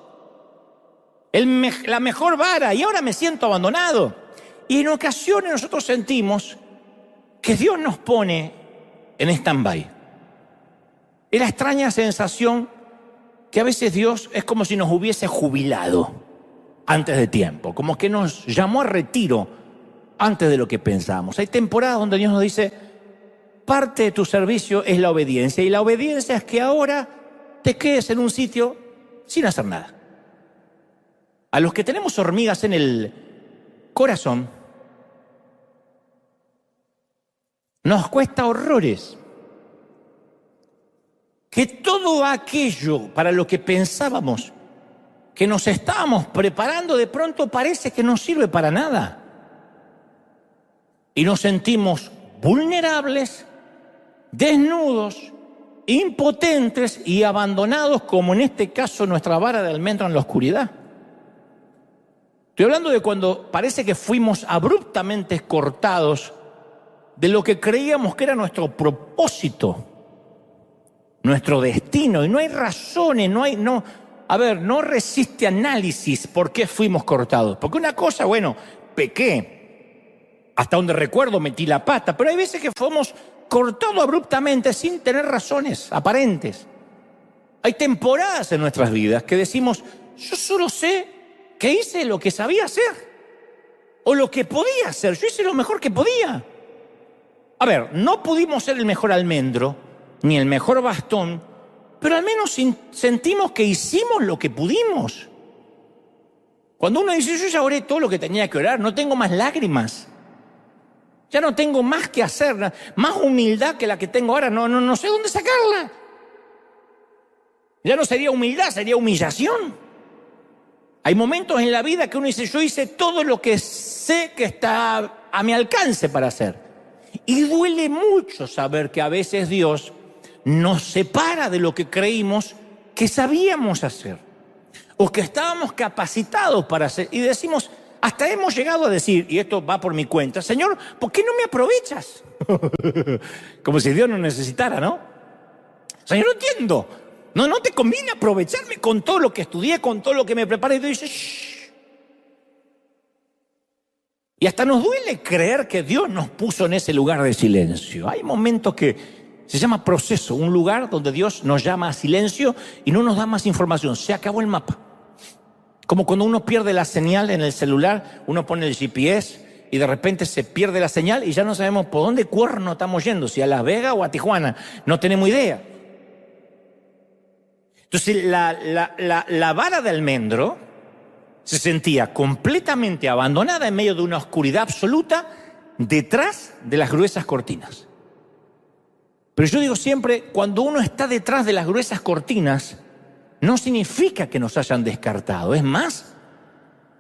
la mejor vara, y ahora me siento abandonado. Y en ocasiones nosotros sentimos que Dios nos pone en stand-by. Es la extraña sensación que a veces Dios es como si nos hubiese jubilado antes de tiempo, como que nos llamó a retiro antes de lo que pensamos. Hay temporadas donde Dios nos dice, parte de tu servicio es la obediencia, y la obediencia es que ahora te quedes en un sitio sin hacer nada. A los que tenemos hormigas en el corazón, nos cuesta horrores que todo aquello para lo que pensábamos que nos estábamos preparando, de pronto parece que no sirve para nada. Y nos sentimos vulnerables, desnudos, impotentes y abandonados, como en este caso nuestra vara de almendra en la oscuridad. Estoy hablando de cuando parece que fuimos abruptamente cortados de lo que creíamos que era nuestro propósito, nuestro destino, y no hay razones, no resiste análisis por qué fuimos cortados. Porque una cosa, bueno, pequé, hasta donde recuerdo metí la pata, pero hay veces que fuimos cortados abruptamente sin tener razones aparentes. Hay temporadas en nuestras vidas que decimos, yo solo sé que hice lo que sabía hacer, o lo que podía hacer, yo hice lo mejor que podía. A ver, no pudimos ser el mejor almendro, ni el mejor bastón, pero al menos sentimos que hicimos lo que pudimos. Cuando uno dice, yo ya oré todo lo que tenía que orar, no tengo más lágrimas, ya no tengo más que hacer, más humildad que la que tengo ahora, no sé dónde sacarla. Ya no sería humildad, sería humillación. Hay momentos en la vida que uno dice, yo hice todo lo que sé que está a mi alcance para hacer. Y duele mucho saber que a veces Dios nos separa de lo que creímos que sabíamos hacer, o que estábamos capacitados para hacer. Y decimos, hasta hemos llegado a decir, y esto va por mi cuenta, Señor, ¿por qué no me aprovechas? Como si Dios no necesitara, ¿no? Señor, no entiendo. No te conviene aprovecharme con todo lo que estudié, con todo lo que me preparé. Y Dios dice, shh. Y hasta nos duele creer que Dios nos puso en ese lugar de silencio. Hay momentos que se llama proceso, un lugar donde Dios nos llama a silencio y no nos da más información. Se acabó el mapa. Como cuando uno pierde la señal en el celular, uno pone el GPS y de repente se pierde la señal y ya no sabemos por dónde cuerno estamos yendo, si a Las Vegas o a Tijuana. No tenemos idea. Entonces la vara de almendro se sentía completamente abandonada en medio de una oscuridad absoluta detrás de las gruesas cortinas. Pero yo digo siempre, cuando uno está detrás de las gruesas cortinas, no significa que nos hayan descartado. Es más,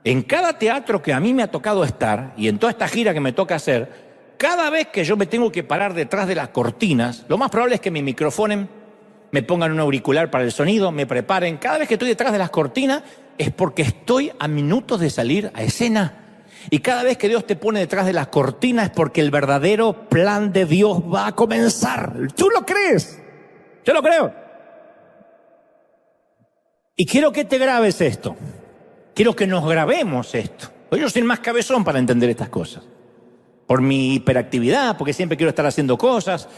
en cada teatro que a mí me ha tocado estar, y en toda esta gira que me toca hacer, cada vez que yo me tengo que parar detrás de las cortinas, lo más probable es que me microfonen, me pongan un auricular para el sonido, me preparen. Cada vez que estoy detrás de las cortinas es porque estoy a minutos de salir a escena. Y cada vez que Dios te pone detrás de las cortinas es porque el verdadero plan de Dios va a comenzar. ¿Tú lo crees? Yo lo creo. Y quiero que te grabes esto. Quiero que nos grabemos esto. Yo soy más cabezón para entender estas cosas. Por mi hiperactividad, porque siempre quiero estar haciendo cosas.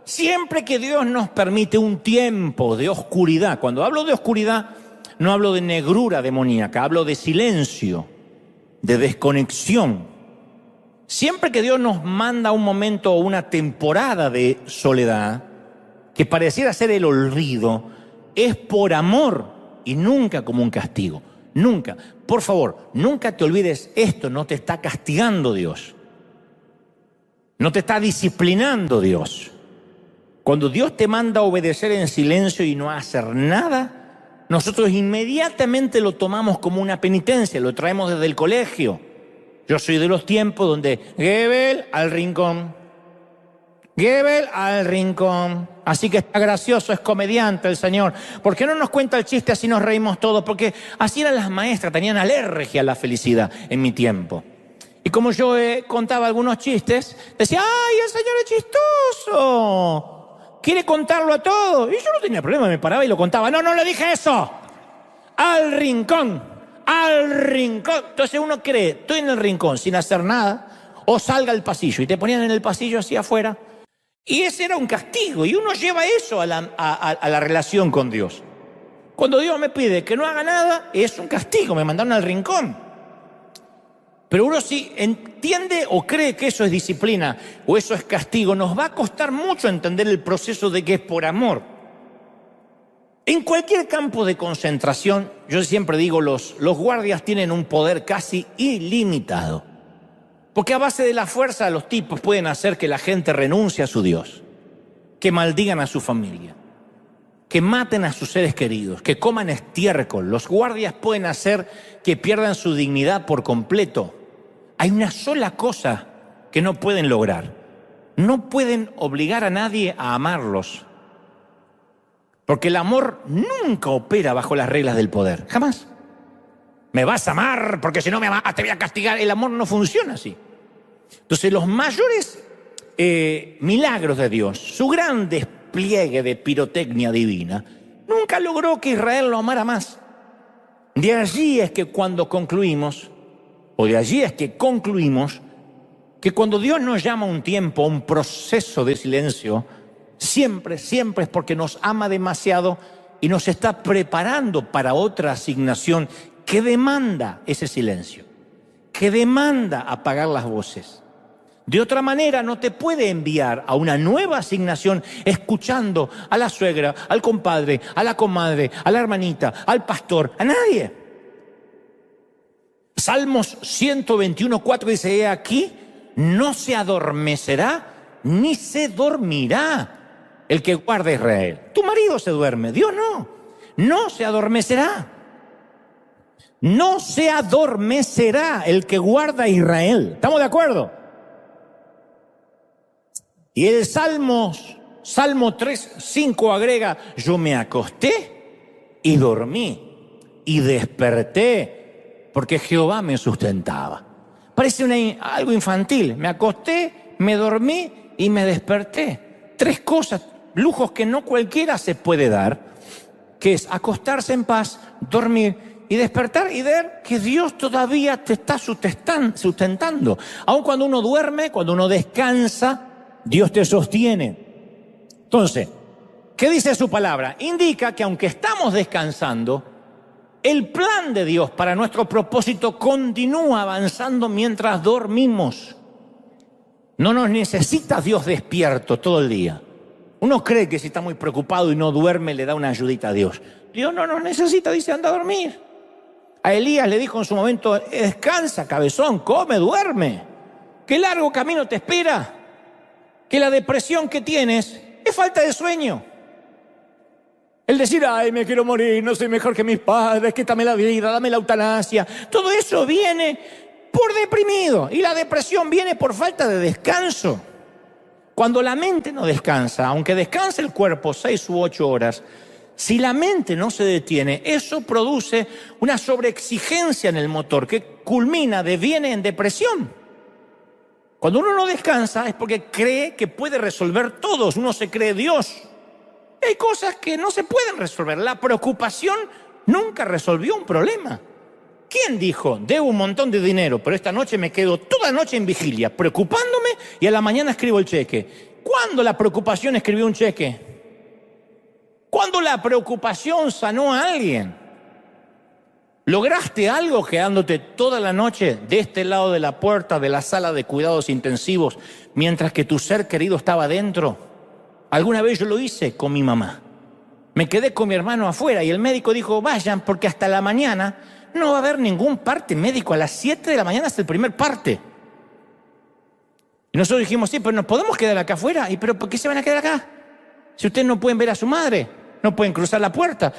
Siempre que Dios nos permite un tiempo de oscuridad. Cuando hablo de oscuridad, no hablo de negrura demoníaca, hablo de silencio, de desconexión. Siempre que Dios nos manda un momento o una temporada de soledad, que pareciera ser el olvido, es por amor y nunca como un castigo. Nunca. Por favor, nunca te olvides esto, no te está castigando Dios. No te está disciplinando Dios. Cuando Dios te manda a obedecer en silencio y no a hacer nada, nosotros inmediatamente lo tomamos como una penitencia, lo traemos desde el colegio. Yo soy de los tiempos donde Gebel al rincón, Gebel al rincón. Así que está gracioso, es comediante el Señor. ¿Por qué no nos cuenta el chiste así nos reímos todos? Porque así eran las maestras, tenían alergia a la felicidad en mi tiempo. Y como yo contaba algunos chistes, decía, ¡ay, el Señor es chistoso! Quiere contarlo a todos. Y yo no tenía problema, me paraba y lo contaba. No le dije eso. Al rincón, al rincón. Entonces uno cree, estoy en el rincón sin hacer nada, o salga al pasillo. Y te ponían en el pasillo así afuera. Y ese era un castigo. Y uno lleva eso a la relación con Dios. Cuando Dios me pide que no haga nada, es un castigo, me mandaron al rincón. Pero uno si entiende o cree que eso es disciplina o eso es castigo, nos va a costar mucho entender el proceso de que es por amor. En cualquier campo de concentración, yo siempre digo, los guardias tienen un poder casi ilimitado. Porque a base de la fuerza los tipos pueden hacer que la gente renuncie a su Dios, que maldigan a su familia, que maten a sus seres queridos, que coman estiércol. Los guardias pueden hacer que pierdan su dignidad por completo. Hay una sola cosa que no pueden lograr. No pueden obligar a nadie a amarlos. Porque el amor nunca opera bajo las reglas del poder. Jamás. Me vas a amar porque si no me amas te voy a castigar. El amor no funciona así. Entonces los mayores milagros de Dios, su gran despliegue de pirotecnia divina, nunca logró que Israel lo amara más. De allí es que concluimos que cuando Dios nos llama a un tiempo, a un proceso de silencio, siempre es porque nos ama demasiado y nos está preparando para otra asignación que demanda ese silencio, que demanda apagar las voces. De otra manera no te puede enviar a una nueva asignación escuchando a la suegra, al compadre, a la comadre, a la hermanita, al pastor, a nadie. Salmos 121:4 dice: he aquí, no se adormecerá ni se dormirá el que guarda a Israel. Tu marido se duerme, Dios no se adormecerá. No se adormecerá el que guarda a Israel. ¿Estamos de acuerdo? Y el Salmo 3:5 agrega: yo me acosté y dormí y desperté porque Jehová me sustentaba. Parece algo infantil. Me acosté, me dormí y me desperté. 3 cosas, lujos que no cualquiera se puede dar, que es acostarse en paz, dormir y despertar y ver que Dios todavía te está sustentando. Aun cuando uno duerme, cuando uno descansa, Dios te sostiene. Entonces, ¿qué dice su palabra? Indica que aunque estamos descansando, el plan de Dios para nuestro propósito continúa avanzando mientras dormimos. No nos necesita Dios despierto todo el día. Uno cree que si está muy preocupado y no duerme le da una ayudita a Dios. Dios no nos necesita, dice: anda a dormir. A Elías le dijo en su momento: descansa, cabezón, come, duerme. Qué largo camino te espera. Que la depresión que tienes es falta de sueño. El decir: ay, me quiero morir, no soy mejor que mis padres, quítame la vida, dame la eutanasia. Todo eso viene por deprimido. Y la depresión viene por falta de descanso. Cuando la mente no descansa, aunque descanse el cuerpo 6 u 8 horas, si la mente no se detiene, eso produce una sobreexigencia en el motor que deviene en depresión. Cuando uno no descansa es porque cree que puede resolver todo. Uno se cree Dios. Hay cosas que no se pueden resolver. La preocupación nunca resolvió un problema. ¿Quién dijo: debo un montón de dinero, pero esta noche me quedo toda la noche en vigilia, preocupándome, y a la mañana escribo el cheque? ¿Cuándo la preocupación escribió un cheque? ¿Cuándo la preocupación sanó a alguien? ¿Lograste algo quedándote toda la noche de este lado de la puerta de la sala de cuidados intensivos mientras que tu ser querido estaba dentro? Alguna vez yo lo hice con mi mamá. Me quedé con mi hermano afuera y el médico dijo: vayan, porque hasta la mañana no va a haber ningún parte médico. A las 7 de la mañana es el primer parte. Y nosotros dijimos: sí, pero nos podemos quedar acá afuera. ¿Y pero por qué se van a quedar acá? Si ustedes no pueden ver a su madre, no pueden cruzar la puerta.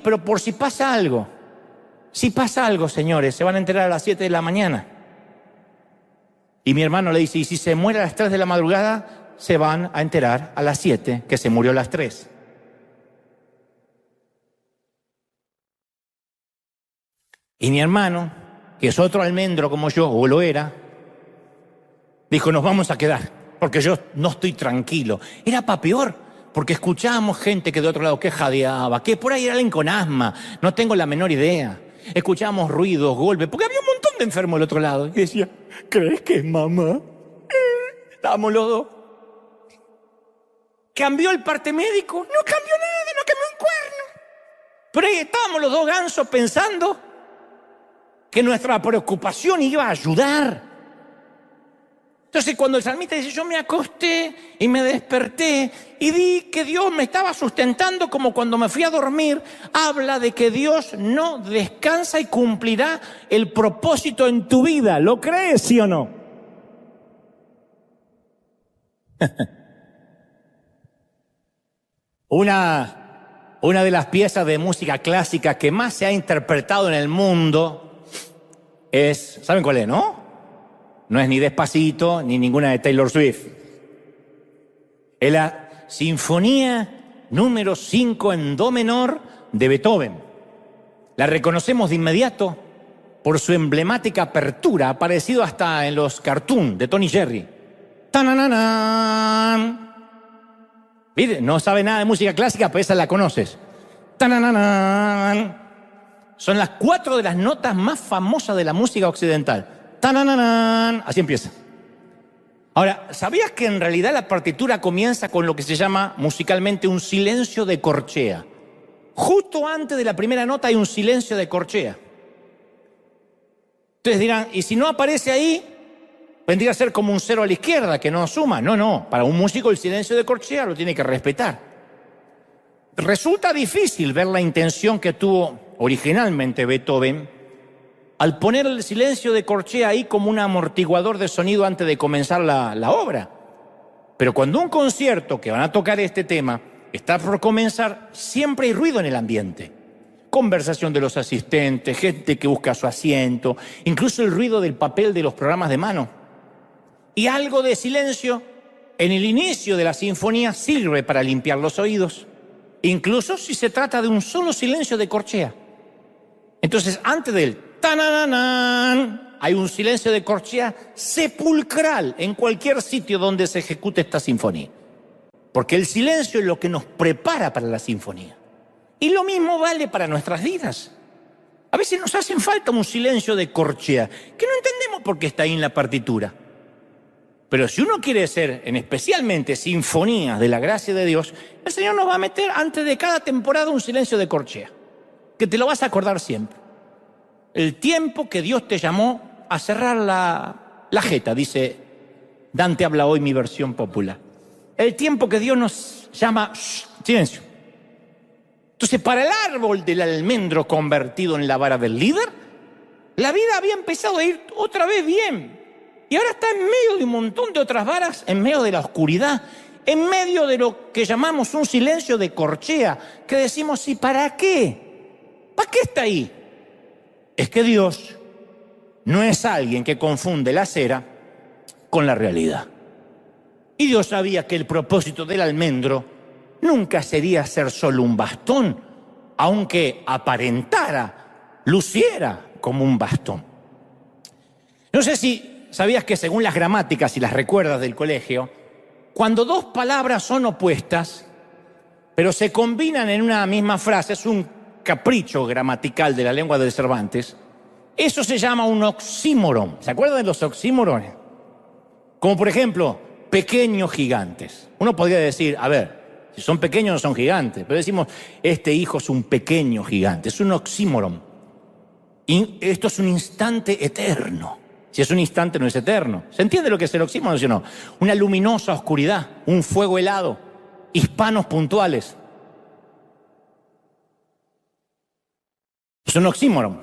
Pero por si pasa algo. Si pasa algo, señores, se van a enterar a las 7 de la mañana. Y mi hermano le dice: y si se muere a las 3 de la madrugada, se van a enterar a las 7 que se murió a las 3. Y mi hermano, que es otro almendro como yo, o lo era, dijo: nos vamos a quedar, porque yo no estoy tranquilo. Era para peor, porque escuchábamos gente que de otro lado que jadeaba, que por ahí era alguien con asma, no tengo la menor idea. Escuchábamos ruidos, golpes, porque había un montón de enfermos del otro lado. Y decía: ¿crees que es mamá? Estábamos los dos. ¿Cambió el parte médico? No cambió nada, no cambió un cuerno. Pero ahí estábamos los dos gansos pensando que nuestra preocupación iba a ayudar. Entonces cuando el salmista dice, yo me acosté y me desperté y vi que Dios me estaba sustentando como cuando me fui a dormir, habla de que Dios no descansa y cumplirá el propósito en tu vida. ¿Lo crees, sí o no? Una de las piezas de música clásica que más se ha interpretado en el mundo es, ¿saben cuál es, no? No es ni Despacito, ni ninguna de Taylor Swift. Es la Sinfonía número 5 en Do menor de Beethoven. La reconocemos de inmediato por su emblemática apertura, ha aparecido hasta en los cartoons de Tom y Jerry. ¡Tanananan! ¿Viste? No sabe nada de música clásica, pero esa la conoces. ¡Tanananan! Son las 4 de las notas más famosas de la música occidental. ¡Tanananan! Así empieza. Ahora, ¿sabías que en realidad la partitura comienza con lo que se llama musicalmente un silencio de corchea? Justo antes de la primera nota hay un silencio de corchea. Ustedes dirán, ¿y si no aparece ahí? Vendría a ser como un 0 a la izquierda, que no suma. No, para un músico el silencio de corchea lo tiene que respetar. Resulta difícil ver la intención que tuvo originalmente Beethoven al poner el silencio de corchea ahí como un amortiguador de sonido antes de comenzar la obra. Pero cuando un concierto que van a tocar este tema está por comenzar, siempre hay ruido en el ambiente. Conversación de los asistentes, gente que busca su asiento, incluso el ruido del papel de los programas de mano. Y algo de silencio en el inicio de la sinfonía sirve para limpiar los oídos, incluso si se trata de un solo silencio de corchea. Entonces, antes del ¡tanananan! Hay un silencio de corchea sepulcral en cualquier sitio donde se ejecute esta sinfonía. Porque el silencio es lo que nos prepara para la sinfonía. Y lo mismo vale para nuestras vidas. A veces nos hacen falta un silencio de corchea, que no entendemos por qué está ahí en la partitura. Pero si uno quiere ser, en especialmente sinfonías de la gracia de Dios, el Señor nos va a meter antes de cada temporada un silencio de corchea, que te lo vas a acordar siempre. El tiempo que Dios te llamó a cerrar la jeta, dice Dante habla hoy, mi versión popular. El tiempo que Dios nos llama, silencio. Entonces, para el árbol del almendro convertido en la vara del líder, la vida había empezado a ir otra vez bien. Y ahora está en medio de un montón de otras varas, en medio de la oscuridad, en medio de lo que llamamos un silencio de corchea, que decimos, ¿y para qué? ¿Para qué está ahí? Es que Dios no es alguien que confunde la cera con la realidad. Y Dios sabía que el propósito del almendro nunca sería ser solo un bastón, aunque aparentara, luciera como un bastón. No sé si sabías que según las gramáticas y las recuerdas del colegio, cuando dos palabras son opuestas, pero se combinan en una misma frase, es un capricho gramatical de la lengua de Cervantes, eso se llama un oxímoron. ¿Se acuerdan de los oxímorones? Como por ejemplo, pequeños gigantes. Uno podría decir, a ver, si son pequeños no son gigantes, pero decimos, este hijo es un pequeño gigante, es un oxímoron. Y esto es un instante eterno. Si es un instante no es eterno. ¿Se entiende lo que es el oxímoron, sí o no? Una luminosa oscuridad, un fuego helado, hispanos puntuales. Es un oxímoron.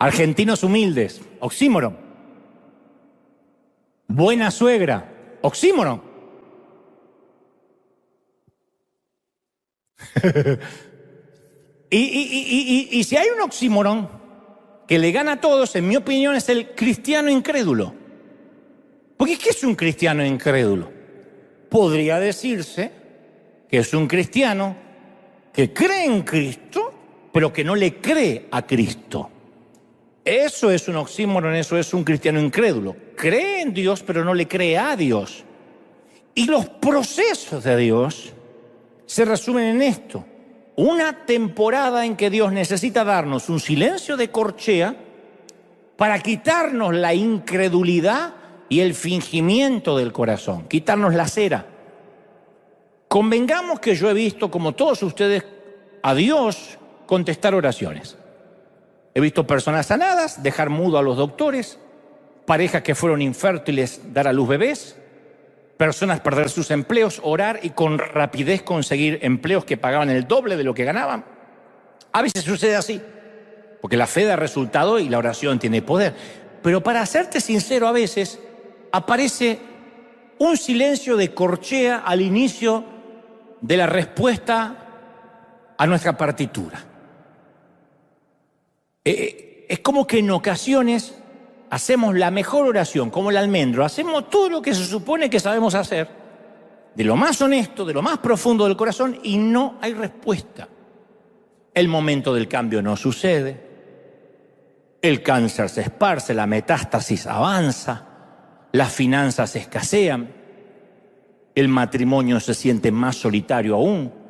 Argentinos humildes, oxímoron. Buena suegra, oxímoron. y si hay un oxímoron que le gana a todos, en mi opinión, es el cristiano incrédulo. Porque ¿qué es un cristiano incrédulo? Podría decirse que es un cristiano que cree en Cristo, pero que no le cree a Cristo. Eso es un oxímoron, eso es un cristiano incrédulo. Cree en Dios, pero no le cree a Dios. Y los procesos de Dios se resumen en esto. Una temporada en que Dios necesita darnos un silencio de corchea para quitarnos la incredulidad y el fingimiento del corazón, quitarnos la cera. Convengamos que yo he visto, como todos ustedes, a Dios contestar oraciones. He visto personas sanadas dejar mudo a los doctores, parejas que fueron infértiles dar a luz bebés, personas perder sus empleos, orar y con rapidez conseguir empleos que pagaban el doble de lo que ganaban. A veces sucede así, porque la fe da resultado y la oración tiene poder. Pero para serte sincero, a veces aparece un silencio de corchea al inicio de la respuesta a nuestra partitura. Es como que en ocasiones hacemos la mejor oración, como el almendro, hacemos todo lo que se supone que sabemos hacer, de lo más honesto, de lo más profundo del corazón, y no hay respuesta. El momento del cambio no sucede, el cáncer se esparce, la metástasis avanza, las finanzas escasean, el matrimonio se siente más solitario aún.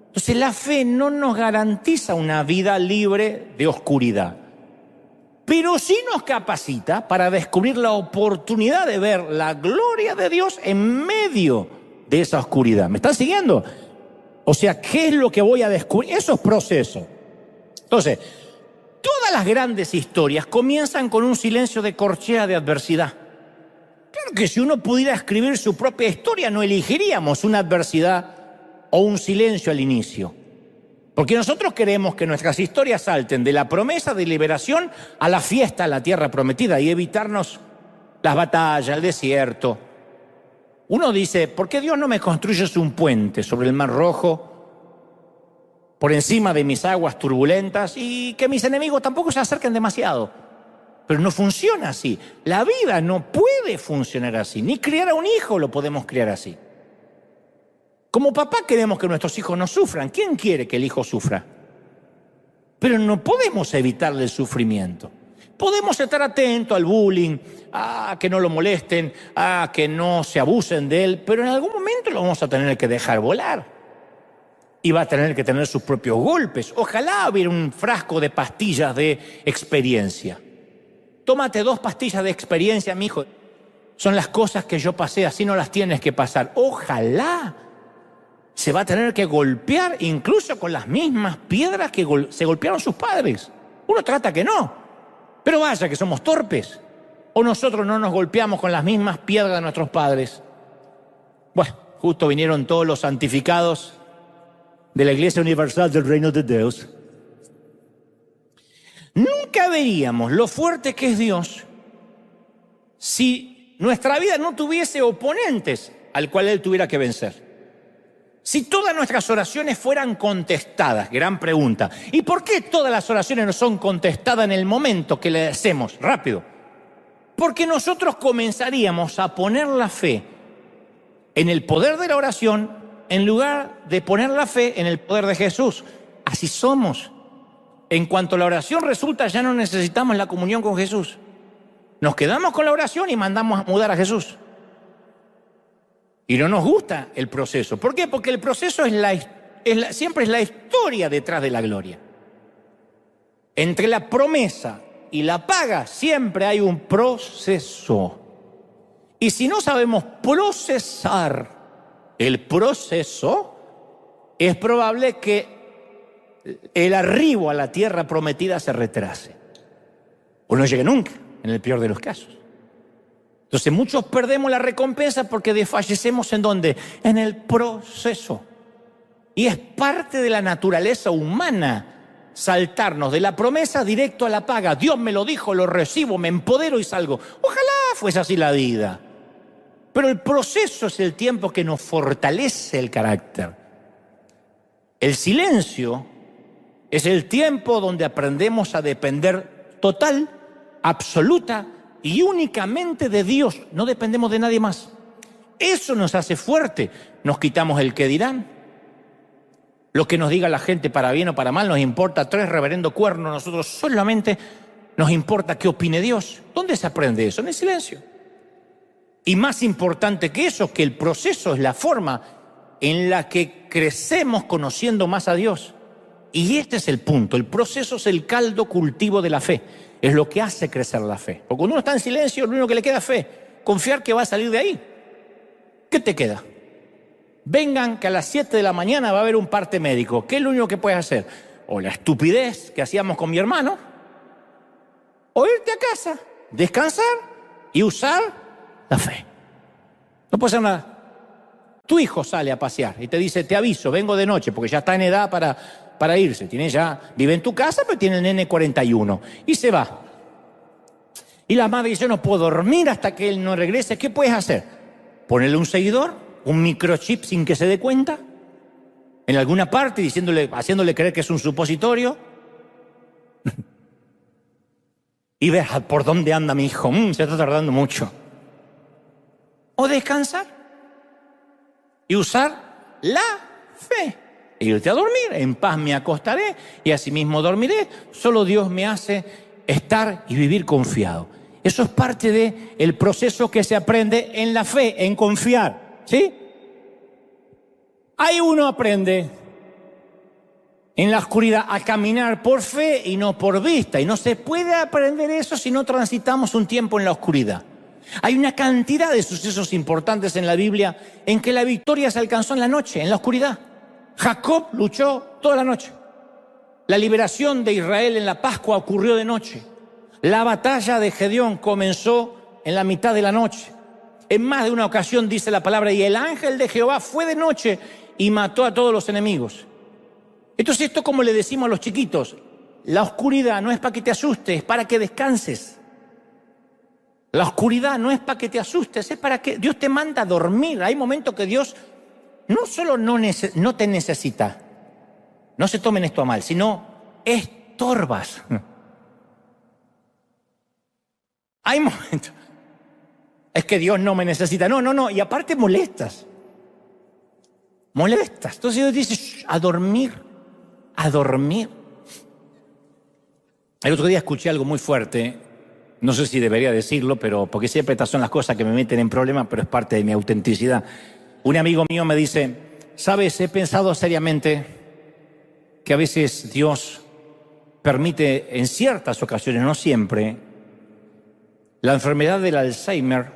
Entonces la fe no nos garantiza una vida libre de oscuridad, pero sí nos capacita para descubrir la oportunidad de ver la gloria de Dios en medio de esa oscuridad. ¿Me están siguiendo? O sea, ¿qué es lo que voy a descubrir? Esos procesos. Entonces, todas las grandes historias comienzan con un silencio de corchea de adversidad. Claro que si uno pudiera escribir su propia historia, no elegiríamos una adversidad o un silencio al inicio. Porque nosotros queremos que nuestras historias salten de la promesa de liberación a la fiesta a la tierra prometida y evitarnos las batallas, el desierto. Uno dice, ¿por qué Dios no me construyes un puente sobre el Mar Rojo, por encima de mis aguas turbulentas, y que mis enemigos tampoco se acerquen demasiado? Pero no funciona así. La vida no puede funcionar así. Ni criar a un hijo lo podemos criar así. Como papá queremos que nuestros hijos no sufran. ¿Quién quiere que el hijo sufra? Pero no podemos evitarle el sufrimiento. Podemos estar atentos al bullying, a que no lo molesten, a que no se abusen de él, pero en algún momento lo vamos a tener que dejar volar. Y va a tener que tener sus propios golpes. Ojalá hubiera un frasco de pastillas de experiencia. Tómate 2 pastillas de experiencia, mi hijo. Son las cosas que yo pasé, así no las tienes que pasar. Ojalá. Se va a tener que golpear incluso con las mismas piedras que se golpearon sus padres. Uno trata que no, pero vaya que somos torpes. O nosotros no nos golpeamos con las mismas piedras de nuestros padres. Bueno, justo vinieron todos los santificados de la Iglesia Universal del Reino de Dios. Nunca veríamos lo fuerte que es Dios si nuestra vida no tuviese oponentes al cual Él tuviera que vencer. Si todas nuestras oraciones fueran contestadas, gran pregunta. ¿Y por qué todas las oraciones no son contestadas en el momento que le hacemos? Rápido. Porque nosotros comenzaríamos a poner la fe en el poder de la oración en lugar de poner la fe en el poder de Jesús. Así somos. En cuanto la oración resulta, ya no necesitamos la comunión con Jesús. Nos quedamos con la oración y mandamos a mudar a Jesús. Y no nos gusta el proceso. ¿Por qué? Porque el proceso siempre es la historia detrás de la gloria. Entre la promesa y la paga siempre hay un proceso. Y si no sabemos procesar el proceso, es probable que el arribo a la tierra prometida se retrase. O no llegue nunca, en el peor de los casos. Entonces muchos perdemos la recompensa porque desfallecemos ¿en dónde? En el proceso. Y es parte de la naturaleza humana saltarnos de la promesa directo a la paga. Dios me lo dijo, lo recibo, me empodero y salgo. Ojalá fuese así la vida. Pero el proceso es el tiempo que nos fortalece el carácter. El silencio es el tiempo donde aprendemos a depender total, absoluta y únicamente de Dios. No dependemos de nadie más. Eso nos hace fuerte. Nos quitamos el qué dirán. Lo que nos diga la gente para bien o para mal nos importa 3 reverendo cuernos. Nosotros solamente nos importa qué opine Dios. ¿Dónde se aprende eso? En el silencio. Y más importante que eso, que el proceso es la forma en la que crecemos conociendo más a Dios. Y este es el punto. El proceso es el caldo cultivo de la fe. Es lo que hace crecer la fe. Porque cuando uno está en silencio, lo único que le queda es fe. Confiar que va a salir de ahí. ¿Qué te queda? vengan que a las 7 de la mañana va a haber un parte médico. ¿Qué es lo único que puedes hacer? O la estupidez que hacíamos con mi hermano, o irte a casa, descansar y usar la fe. No puede hacer nada. Tu hijo sale a pasear y te dice, te aviso, vengo de noche, porque ya está en edad para irse. Vive en tu casa, pero tiene el nene 41. Y se va. Y la madre dice, yo no puedo dormir hasta que él no regrese. ¿Qué puedes hacer? Ponerle un seguidor, un microchip sin que se dé cuenta, en alguna parte, haciéndole creer que es un supositorio. Y ver por dónde anda mi hijo. Se está tardando mucho. O descansar y usar la fe. E irte a dormir, en paz me acostaré y asimismo dormiré. Solo Dios me hace estar y vivir confiado. Eso es parte del proceso que se aprende en la fe, en confiar, ¿sí? Ahí uno aprende en la oscuridad a caminar por fe y no por vista. Y no se puede aprender eso si no transitamos un tiempo en la oscuridad. Hay una cantidad de sucesos importantes en la Biblia en que la victoria se alcanzó en la noche, en la oscuridad. Jacob luchó toda la noche. La liberación de Israel en la Pascua ocurrió de noche. La batalla de Gedeón comenzó en la mitad de la noche. En más de una ocasión dice la palabra, y el ángel de Jehová fue de noche y mató a todos los enemigos. Entonces esto, como le decimos a los chiquitos, la oscuridad no es para que te asustes, es para que descanses. La oscuridad no es para que te asustes, es para que Dios te manda a dormir. Hay momentos que Dios no solo no te necesita, no se tomen esto a mal, sino estorbas. Hay momentos, es que Dios no me necesita, no, y aparte molestas. Entonces Dios dice, a dormir. El otro día escuché algo muy fuerte, no sé si debería decirlo, pero porque siempre estas son las cosas que me meten en problemas, pero es parte de mi autenticidad. Un amigo mío me dice, ¿sabes? He pensado seriamente que a veces Dios permite en ciertas ocasiones, no siempre, la enfermedad del Alzheimer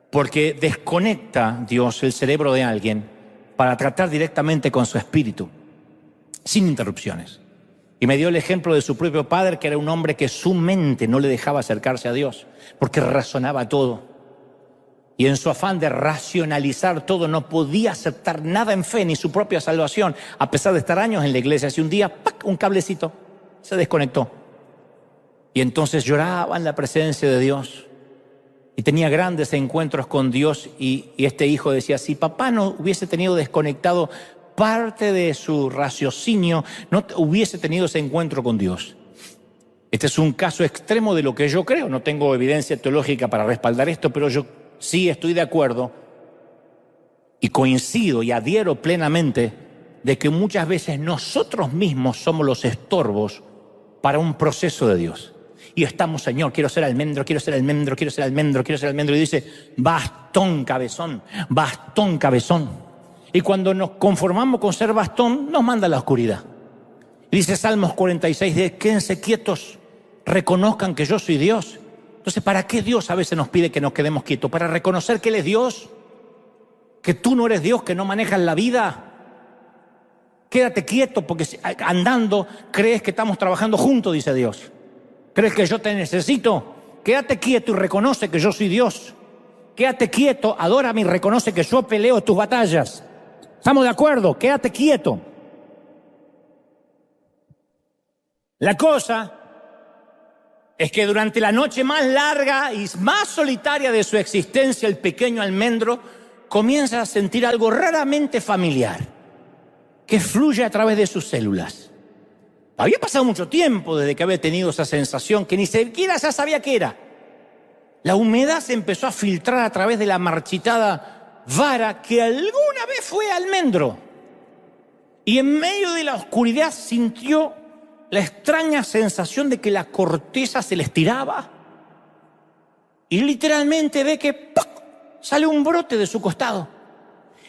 porque desconecta Dios el cerebro de alguien para tratar directamente con su espíritu, sin interrupciones. Y me dio el ejemplo de su propio padre, que era un hombre que su mente no le dejaba acercarse a Dios, porque razonaba todo. Y en su afán de racionalizar todo, no podía aceptar nada en fe, ni su propia salvación, a pesar de estar años en la iglesia. Así un día, ¡pac!, un cablecito, se desconectó. Y entonces lloraba en la presencia de Dios. Y tenía grandes encuentros con Dios. Y este hijo decía, si papá no hubiese tenido desconectado parte de su raciocinio, no hubiese tenido ese encuentro con Dios. Este es un caso extremo de lo que yo creo. No tengo evidencia teológica para respaldar esto, pero yo sí estoy de acuerdo y coincido y adhiero plenamente de que muchas veces nosotros mismos somos los estorbos para un proceso de Dios. Y estamos, Señor, quiero ser almendro, quiero ser almendro, quiero ser almendro, quiero ser almendro. Y dice, bastón, cabezón, bastón, cabezón. Y cuando nos conformamos con ser bastón, nos manda a la oscuridad. Y dice Salmos 46, quédense quietos, reconozcan que yo soy Dios. Entonces, ¿para qué Dios a veces nos pide que nos quedemos quietos? Para reconocer que Él es Dios, que tú no eres Dios, que no manejas la vida. Quédate quieto, porque andando crees que estamos trabajando juntos, dice Dios. ¿Crees que yo te necesito? Quédate quieto y reconoce que yo soy Dios. Quédate quieto, adórame y reconoce que yo peleo tus batallas. ¿Estamos de acuerdo? Quédate quieto. La cosa es que durante la noche más larga y más solitaria de su existencia, el pequeño almendro comienza a sentir algo raramente familiar, que fluye a través de sus células. Había pasado mucho tiempo desde que había tenido esa sensación que ni siquiera ya sabía qué era. La humedad se empezó a filtrar a través de la marchitada vara que alguna vez fue almendro. Y en medio de la oscuridad sintió la extraña sensación de que la corteza se le estiraba. Y literalmente ve que ¡pac!, sale un brote de su costado.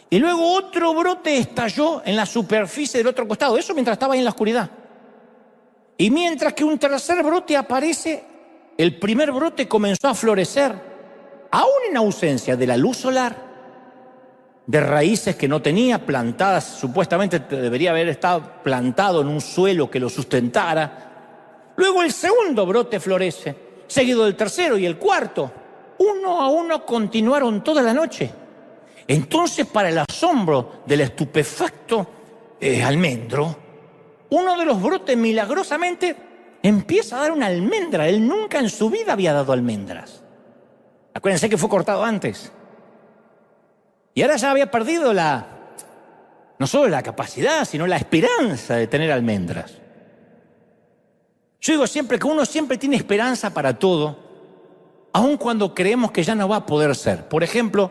Y luego otro brote estalló en la superficie del otro costado. Eso mientras estaba ahí en la oscuridad. Y mientras que un tercer brote aparece, el primer brote comenzó a florecer, aún en ausencia de la luz solar. de raíces que no tenía, plantadas, supuestamente debería haber estado plantado en un suelo que lo sustentara. Luego el segundo brote florece, seguido del tercero y el cuarto. Uno a uno continuaron toda la noche. Entonces, para el asombro del estupefacto almendro, uno de los brotes milagrosamente empieza a dar una almendra. Él nunca en su vida había dado almendras. Acuérdense que fue cortado antes. Y ahora ya había perdido no solo la capacidad, sino la esperanza de tener almendras. Yo digo siempre que uno siempre tiene esperanza para todo, aun cuando creemos que ya no va a poder ser. Por ejemplo,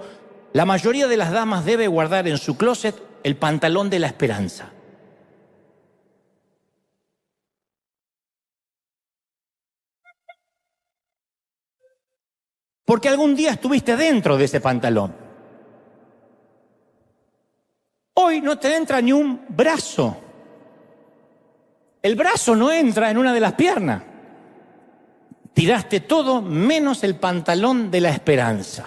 la mayoría de las damas debe guardar en su closet el pantalón de la esperanza. Porque algún día estuviste dentro de ese pantalón. Hoy no te entra ni un brazo. El brazo no entra en una de las piernas. Tiraste todo menos el pantalón de la esperanza.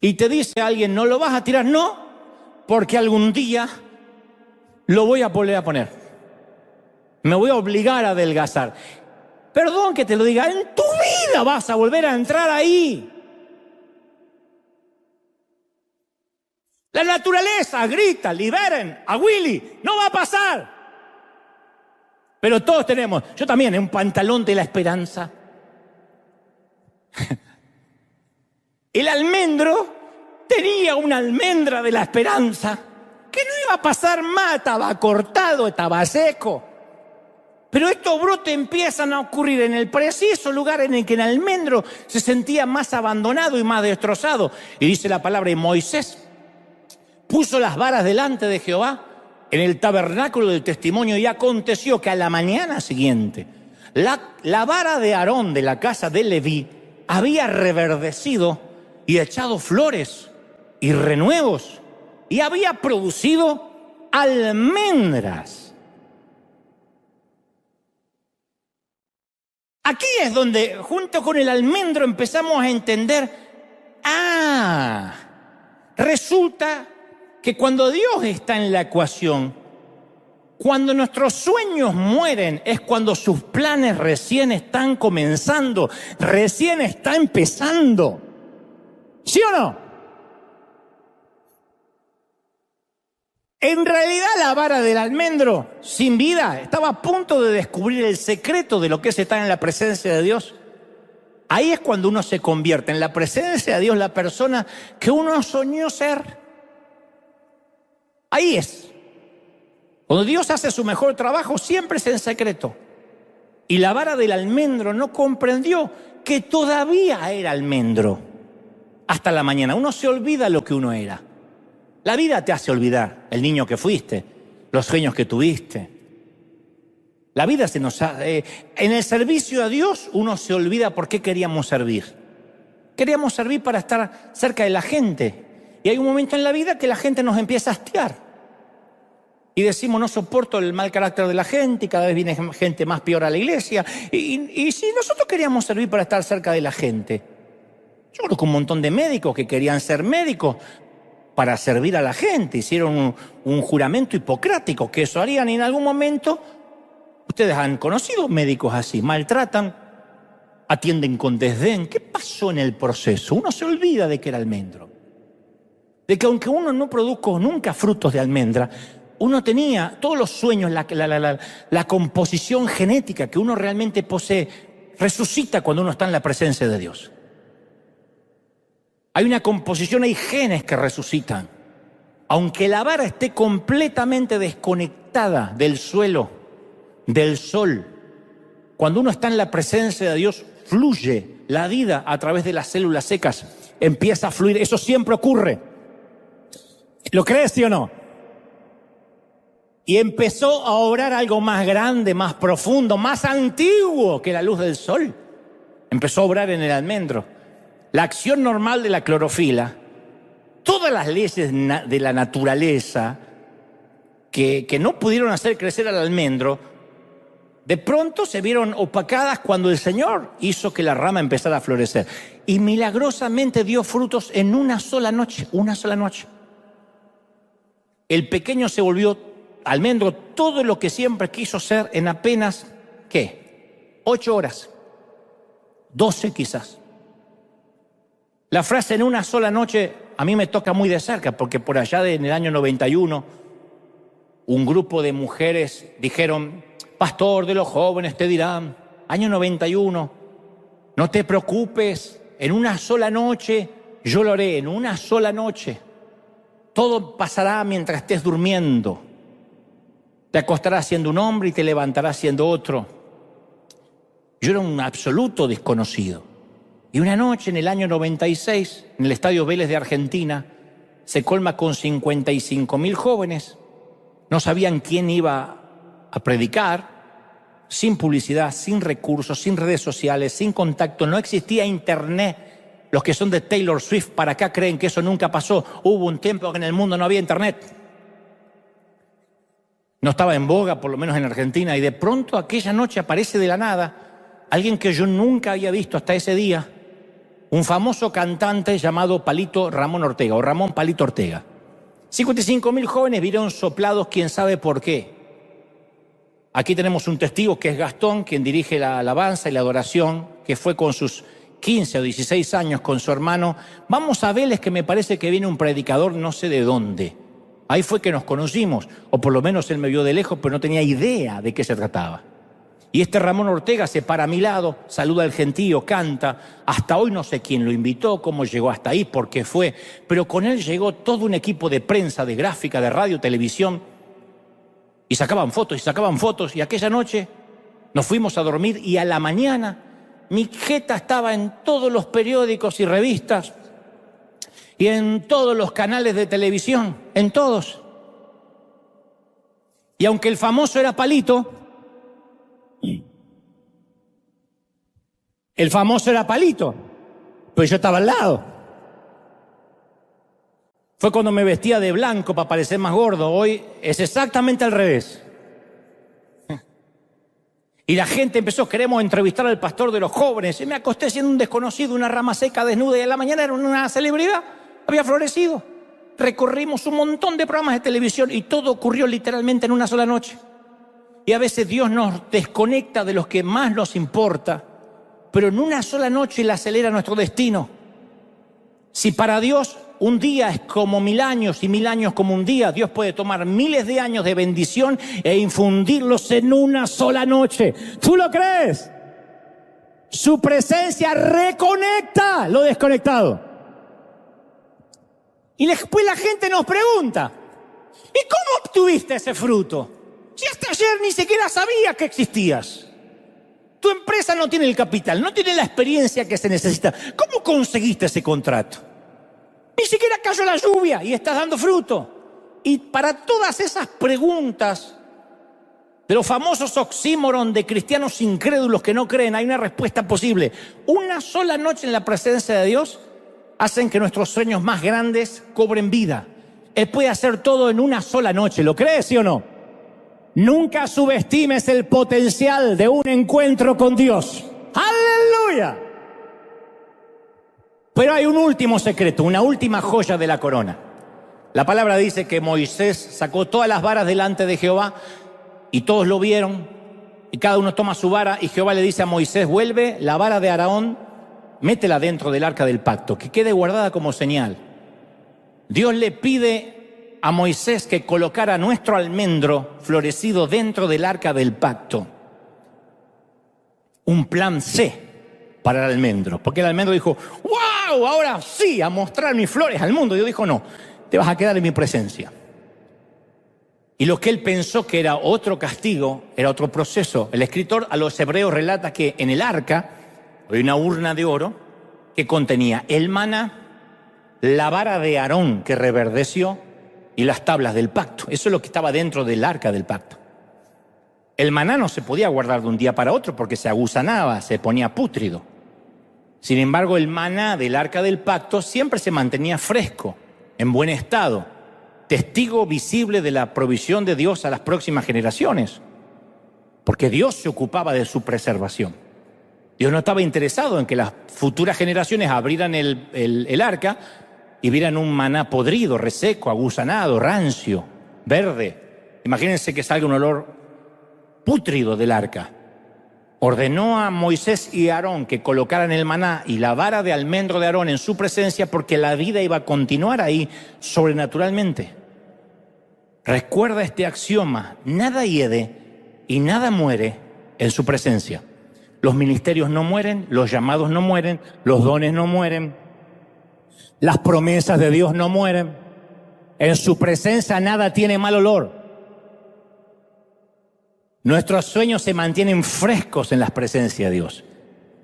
Y te dice alguien, ¿no lo vas a tirar? No, porque algún día lo voy a volver a poner. Me voy a obligar a adelgazar. Perdón que te lo diga, en tu vida vas a volver a entrar ahí. La naturaleza grita, liberen a Willy, no va a pasar. Pero todos tenemos, yo también, un pantalón de la esperanza. El almendro tenía una almendra de la esperanza que no iba a pasar más, estaba cortado, estaba seco. Pero estos brotes empiezan a ocurrir en el preciso lugar en el que el almendro se sentía más abandonado y más destrozado. Y dice la palabra, y Moisés puso las varas delante de Jehová en el tabernáculo del testimonio, y aconteció que a la mañana siguiente la vara de Aarón de la casa de Leví había reverdecido y echado flores y renuevos y había producido almendras. Aquí es donde, junto con el almendro, empezamos a entender, resulta que cuando Dios está en la ecuación, cuando nuestros sueños mueren, es cuando sus planes recién están comenzando, recién está empezando. ¿Sí o no? En realidad la vara del almendro, sin vida, estaba a punto de descubrir el secreto de lo que es estar en la presencia de Dios. Ahí es cuando uno se convierte en la presencia de Dios, la persona que uno soñó ser. Ahí es. Cuando Dios hace su mejor trabajo, siempre es en secreto. Y la vara del almendro no comprendió que todavía era almendro. Hasta la mañana. Uno se olvida lo que uno era. La vida te hace olvidar el niño que fuiste, los sueños que tuviste. La vida se nos en el servicio a Dios uno se olvida por qué queríamos servir. Queríamos servir para estar cerca de la gente. Y hay un momento en la vida que la gente nos empieza a hastiar. Y decimos, no soporto el mal carácter de la gente y cada vez viene gente más peor a la iglesia. Y si nosotros queríamos servir para estar cerca de la gente. Yo conozco un montón de médicos que querían ser médicos para servir a la gente. Hicieron un juramento hipocrático que eso harían y en algún momento. Ustedes han conocido médicos así, maltratan, atienden con desdén. ¿Qué pasó en el proceso? Uno se olvida de que era almendro. De que aunque uno no produjo nunca frutos de almendra, uno tenía todos los sueños, la composición genética que uno realmente posee, resucita cuando uno está en la presencia de Dios. Hay una composición, hay genes que resucitan. Aunque la vara esté completamente desconectada del suelo, del sol, cuando uno está en la presencia de Dios, fluye la vida a través de las células secas, empieza a fluir. Eso siempre ocurre. ¿Lo crees, sí o no? Y empezó a obrar algo más grande, más profundo, más antiguo que la luz del sol. Empezó a obrar en el almendro. La acción normal de la clorofila, todas las leyes de la naturaleza que no pudieron hacer crecer al almendro, De pronto se vieron opacadas cuando el Señor hizo que la rama empezara a florecer. Y milagrosamente dio frutos en una sola noche, una sola noche. El pequeño se volvió almendro, todo lo que siempre quiso ser en apenas, ¿qué? 8 horas, 12 quizás. La frase en una sola noche a mí me toca muy de cerca, porque por allá en el año 91, un grupo de mujeres dijeron: pastor de los jóvenes te dirán, año 91, no te preocupes, en una sola noche, yo lo haré, en una sola noche. Todo pasará mientras estés durmiendo. Te acostarás siendo un hombre y te levantarás siendo otro. Yo era un absoluto desconocido. Y una noche en el año 96, en el Estadio Vélez de Argentina, se colma con 55.000 jóvenes. No sabían quién iba a predicar, sin publicidad, sin recursos, sin redes sociales, sin contacto. No existía internet. Los que son de Taylor Swift para acá creen que eso nunca pasó. Hubo un tiempo que en el mundo no había internet. No estaba en boga, por lo menos en Argentina. Y de pronto aquella noche aparece de la nada alguien que yo nunca había visto hasta ese día. Un famoso cantante llamado Palito Ramón Ortega, o Ramón Palito Ortega. 55.000 jóvenes vieron soplados, quién sabe por qué. Aquí tenemos un testigo que es Gastón, quien dirige la alabanza y la adoración, que fue con sus 15 o 16 años con su hermano. Vamos a Vélez, que me parece que viene un predicador no sé de dónde. Ahí fue que nos conocimos, o por lo menos él me vio de lejos, pero no tenía idea de qué se trataba. Y este Ramón Ortega se para a mi lado, saluda al gentío, canta. Hasta hoy no sé quién lo invitó, cómo llegó hasta ahí, por qué fue. Pero con él llegó todo un equipo de prensa, de gráfica, de radio, televisión. Y sacaban fotos. Y aquella noche nos fuimos a dormir y a la mañana mi jeta estaba en todos los periódicos y revistas y en todos los canales de televisión, en todos. Y aunque el famoso era Palito, pues yo estaba al lado. Fue cuando me vestía de blanco para parecer más gordo. Hoy es exactamente al revés. Y la gente empezó: queremos entrevistar al pastor de los jóvenes. Y me acosté siendo un desconocido, una rama seca, desnuda, y a la mañana era una celebridad, había florecido. Recorrimos un montón de programas de televisión y todo ocurrió literalmente en una sola noche. Y a veces Dios nos desconecta de los que más nos importa, pero en una sola noche le acelera nuestro destino. Si para Dios un día es como 1000 años y 1000 años como un día, Dios puede tomar miles de años de bendición e infundirlos en una sola noche. ¿Tú lo crees? Su presencia reconecta lo desconectado. Y después la gente nos pregunta: ¿y cómo obtuviste ese fruto? Si hasta ayer ni siquiera sabía que existías. Tu empresa no tiene el capital, no tiene la experiencia que se necesita. ¿Cómo conseguiste ese contrato? Ni siquiera cayó la lluvia y estás dando fruto. Y para todas esas preguntas de los famosos oxímoron de cristianos incrédulos que no creen, hay una respuesta posible. Una sola noche en la presencia de Dios hacen que nuestros sueños más grandes cobren vida. Él puede hacer todo en una sola noche. ¿Lo crees, sí o no? Nunca subestimes el potencial de un encuentro con Dios. ¡Aleluya! Pero hay un último secreto, una última joya de la corona. La palabra dice que Moisés sacó todas las varas delante de Jehová y todos lo vieron, y cada uno toma su vara, y Jehová le dice a Moisés: vuelve la vara de Aarón, métela dentro del arca del pacto, que quede guardada como señal. Dios le pide a Moisés que colocara nuestro almendro florecido dentro del arca del pacto. Un plan C para el almendro, porque el almendro dijo: ¡wow! Ahora sí, a mostrar mis flores al mundo. Dios dijo: no, te vas a quedar en mi presencia. Y lo que él pensó que era otro castigo, era otro proceso. El escritor a los hebreos relata que en el arca había una urna de oro que contenía el maná, la vara de Aarón que reverdeció y las tablas del pacto. Eso es lo que estaba dentro del arca del pacto. El maná no se podía guardar de un día para otro porque se agusanaba, se ponía pútrido. Sin embargo, el maná del arca del pacto siempre se mantenía fresco, en buen estado, testigo visible de la provisión de Dios a las próximas generaciones. porque Dios se ocupaba de su preservación. Dios no estaba interesado en que las futuras generaciones abrieran el arca y vieran un maná podrido, reseco, agusanado, rancio, verde. Imagínense que salga un olor pútrido del arca. Ordenó a Moisés y a Aarón que colocaran el maná y la vara de almendro de Aarón en su presencia, porque la vida iba a continuar ahí sobrenaturalmente. Recuerda este axioma: nada hiede y nada muere en su presencia. Los ministerios no mueren, los llamados no mueren, los dones no mueren, las promesas de Dios no mueren. En su presencia nada tiene mal olor. Nuestros sueños se mantienen frescos en la presencia de Dios.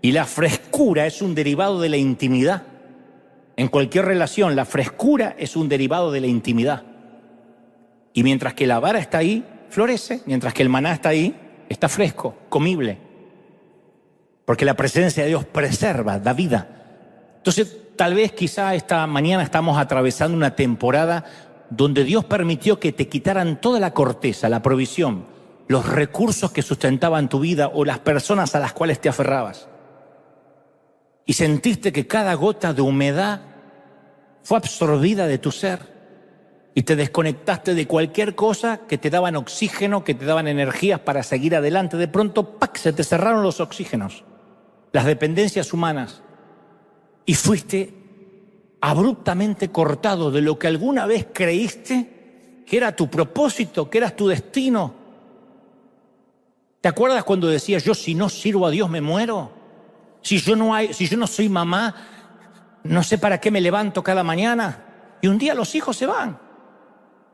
Y la frescura es un derivado de la intimidad. En cualquier relación, la frescura es un derivado de la intimidad. Y mientras que la vara está ahí, florece. Mientras que el maná está ahí, está fresco, comible. Porque la presencia de Dios preserva, da vida. Entonces, tal vez quizá esta mañana estamos atravesando una temporada donde Dios permitió que te quitaran toda la corteza, la provisión, los recursos que sustentaban tu vida o las personas a las cuales te aferrabas. Y sentiste que cada gota de humedad fue absorbida de tu ser. Y te desconectaste de cualquier cosa que te daban oxígeno, que te daban energías para seguir adelante. De pronto, ¡pac!, se te cerraron los oxígenos, las dependencias humanas. Y fuiste abruptamente cortado de lo que alguna vez creíste que era tu propósito, que era tu destino. ¿Te acuerdas cuando decías: yo si no sirvo a Dios me muero? Si yo no soy mamá, no sé para qué me levanto cada mañana. Y un día los hijos se van.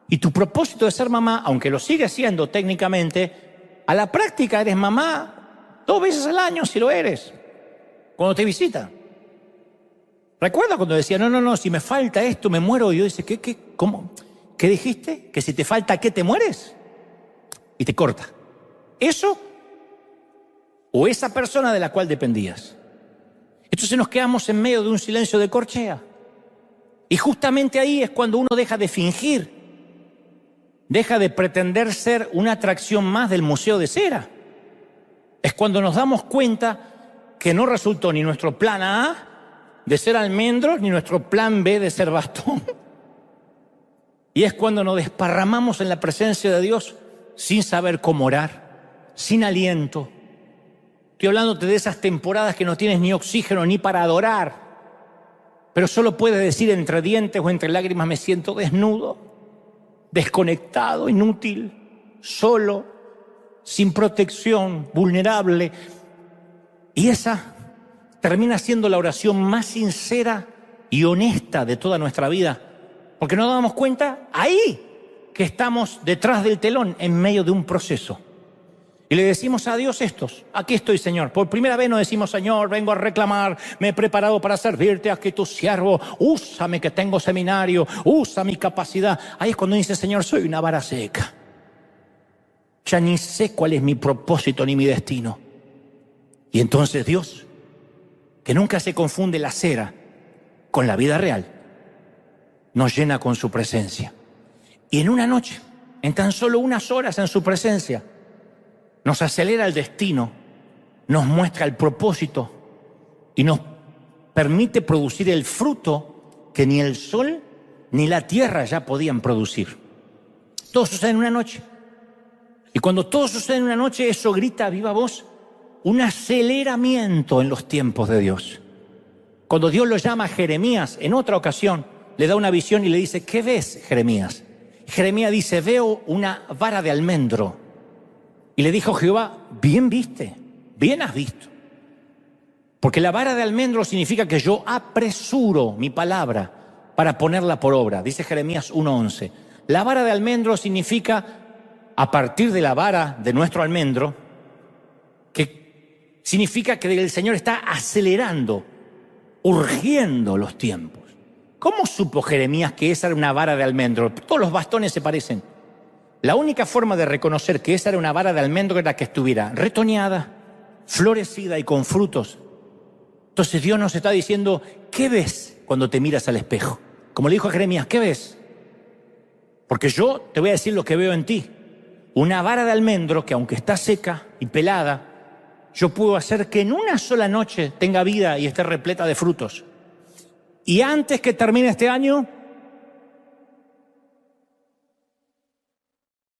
Y tu propósito de ser mamá, aunque lo sigues siendo técnicamente, a la práctica eres mamá 2 veces al año si lo eres, cuando te visitan. ¿Recuerdas cuando decía: no, si me falta esto me muero? Y yo dice: ¿Cómo? ¿Qué dijiste? ¿Que si te falta qué te mueres? Y te corta. ¿Eso o esa persona de la cual dependías? Entonces nos quedamos en medio de un silencio de corchea. Y justamente ahí es cuando uno deja de fingir, deja de pretender ser una atracción más del Museo de Cera. Es cuando nos damos cuenta que no resultó ni nuestro plan A de ser almendros, ni nuestro plan B de ser bastón. Y es cuando nos desparramamos en la presencia de Dios sin saber cómo orar, sin aliento. Estoy hablándote de esas temporadas que no tienes ni oxígeno ni para adorar, pero solo puedes decir entre dientes o entre lágrimas: me siento desnudo, desconectado, inútil, solo, sin protección, vulnerable. Y esa termina siendo la oración más sincera y honesta de toda nuestra vida, porque nos damos cuenta ahí que estamos detrás del telón en medio de un proceso. Y le decimos a Dios aquí estoy, Señor. Por primera vez no decimos: Señor, vengo a reclamar, me he preparado para servirte, aquí tu siervo, úsame que tengo seminario, usa mi capacidad. Ahí es cuando dice: Señor, soy una vara seca. Ya ni sé cuál es mi propósito ni mi destino. Y entonces Dios, que nunca se confunde la cera con la vida real, nos llena con su presencia. Y en una noche, en tan solo unas horas en su presencia, nos acelera el destino, nos muestra el propósito y nos permite producir el fruto que ni el sol ni la tierra ya podían producir. Todo sucede en una noche. Y cuando todo sucede en una noche, eso grita a viva voz un aceleramiento en los tiempos de Dios. Cuando Dios lo llama a Jeremías en otra ocasión, le da una visión y le dice: ¿qué ves, Jeremías? Jeremías dice: veo una vara de almendro. Y le dijo Jehová: bien viste, bien has visto. Porque la vara de almendro significa que yo apresuro mi palabra para ponerla por obra. Dice Jeremías 1:11. La vara de almendro significa, a partir de la vara de nuestro almendro, que significa que el Señor está acelerando, urgiendo los tiempos. ¿Cómo supo Jeremías que esa era una vara de almendro? Todos los bastones se parecen. La única forma de reconocer que esa era una vara de almendro era que estuviera retoñada, florecida y con frutos. Entonces Dios nos está diciendo: ¿qué ves cuando te miras al espejo? Como le dijo a Jeremías: ¿qué ves? Porque yo te voy a decir lo que veo en ti. una vara de almendro que, aunque está seca y pelada, yo puedo hacer que en una sola noche tenga vida y esté repleta de frutos. Y antes que termine este año,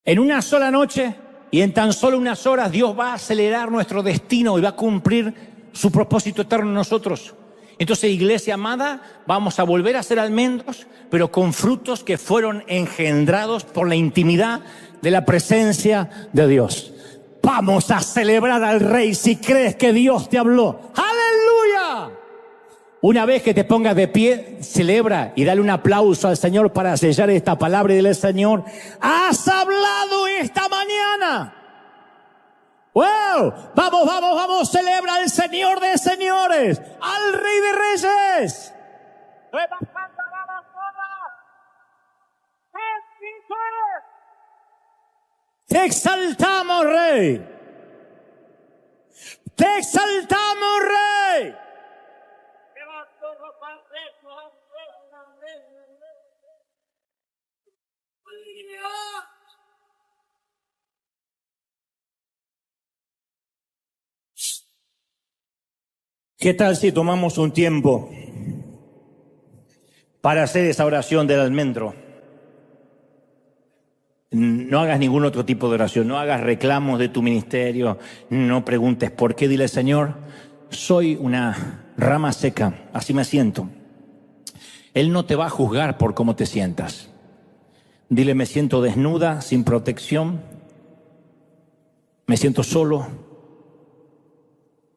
en una sola noche y en tan solo unas horas, Dios va a acelerar nuestro destino y va a cumplir su propósito eterno en nosotros. Entonces, iglesia amada, vamos a volver a ser almendros, pero con frutos que fueron engendrados por la intimidad de la presencia de Dios. Vamos a celebrar al Rey si crees que Dios te habló. ¡Aleluya! Una vez que te pongas de pie, celebra y dale un aplauso al Señor para sellar esta palabra y dile: Señor, has hablado esta mañana. ¡Wow! Vamos, vamos, vamos, celebra al Señor de señores, al Rey de reyes. Te exaltamos, Rey. Te exaltamos, Rey. ¿Qué tal si tomamos un tiempo para hacer esa oración del almendro? No hagas ningún otro tipo de oración, no hagas reclamos de tu ministerio, no preguntes por qué. Dile: Señor, soy una rama seca, así me siento. Él no te va a juzgar por cómo te sientas. Dile: me siento desnuda, sin protección, me siento solo,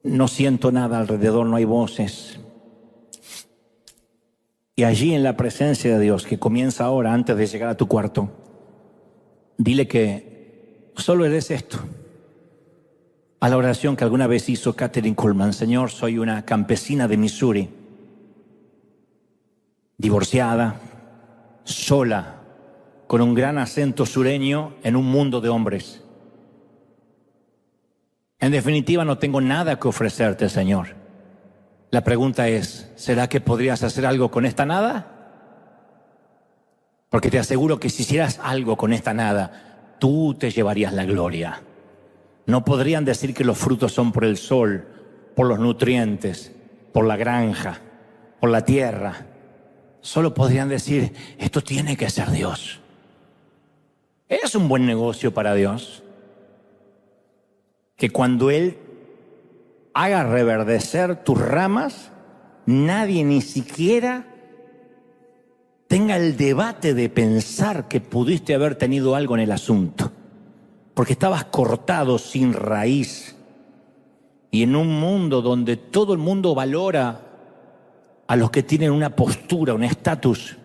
no siento nada alrededor, no hay voces. Y allí, en la presencia de Dios, que comienza ahora antes de llegar a tu cuarto, dile que solo eres esto. A la oración que alguna vez hizo Kathryn Kuhlman: Señor, soy una campesina de Missouri, divorciada, sola, con un gran acento sureño en un mundo de hombres. En definitiva, no tengo nada que ofrecerte, Señor. La pregunta es: ¿será que podrías hacer algo con esta nada? Porque te aseguro que si hicieras algo con esta nada, tú te llevarías la gloria. No podrían decir que los frutos son por el sol, por los nutrientes, por la granja, por la tierra. Solo podrían decir: esto tiene que ser Dios. Es un buen negocio para Dios que cuando Él haga reverdecer tus ramas, nadie ni siquiera tenga el debate de pensar que pudiste haber tenido algo en el asunto, porque estabas cortado, sin raíz. Y en un mundo donde todo el mundo valora a los que tienen una postura, un estatus,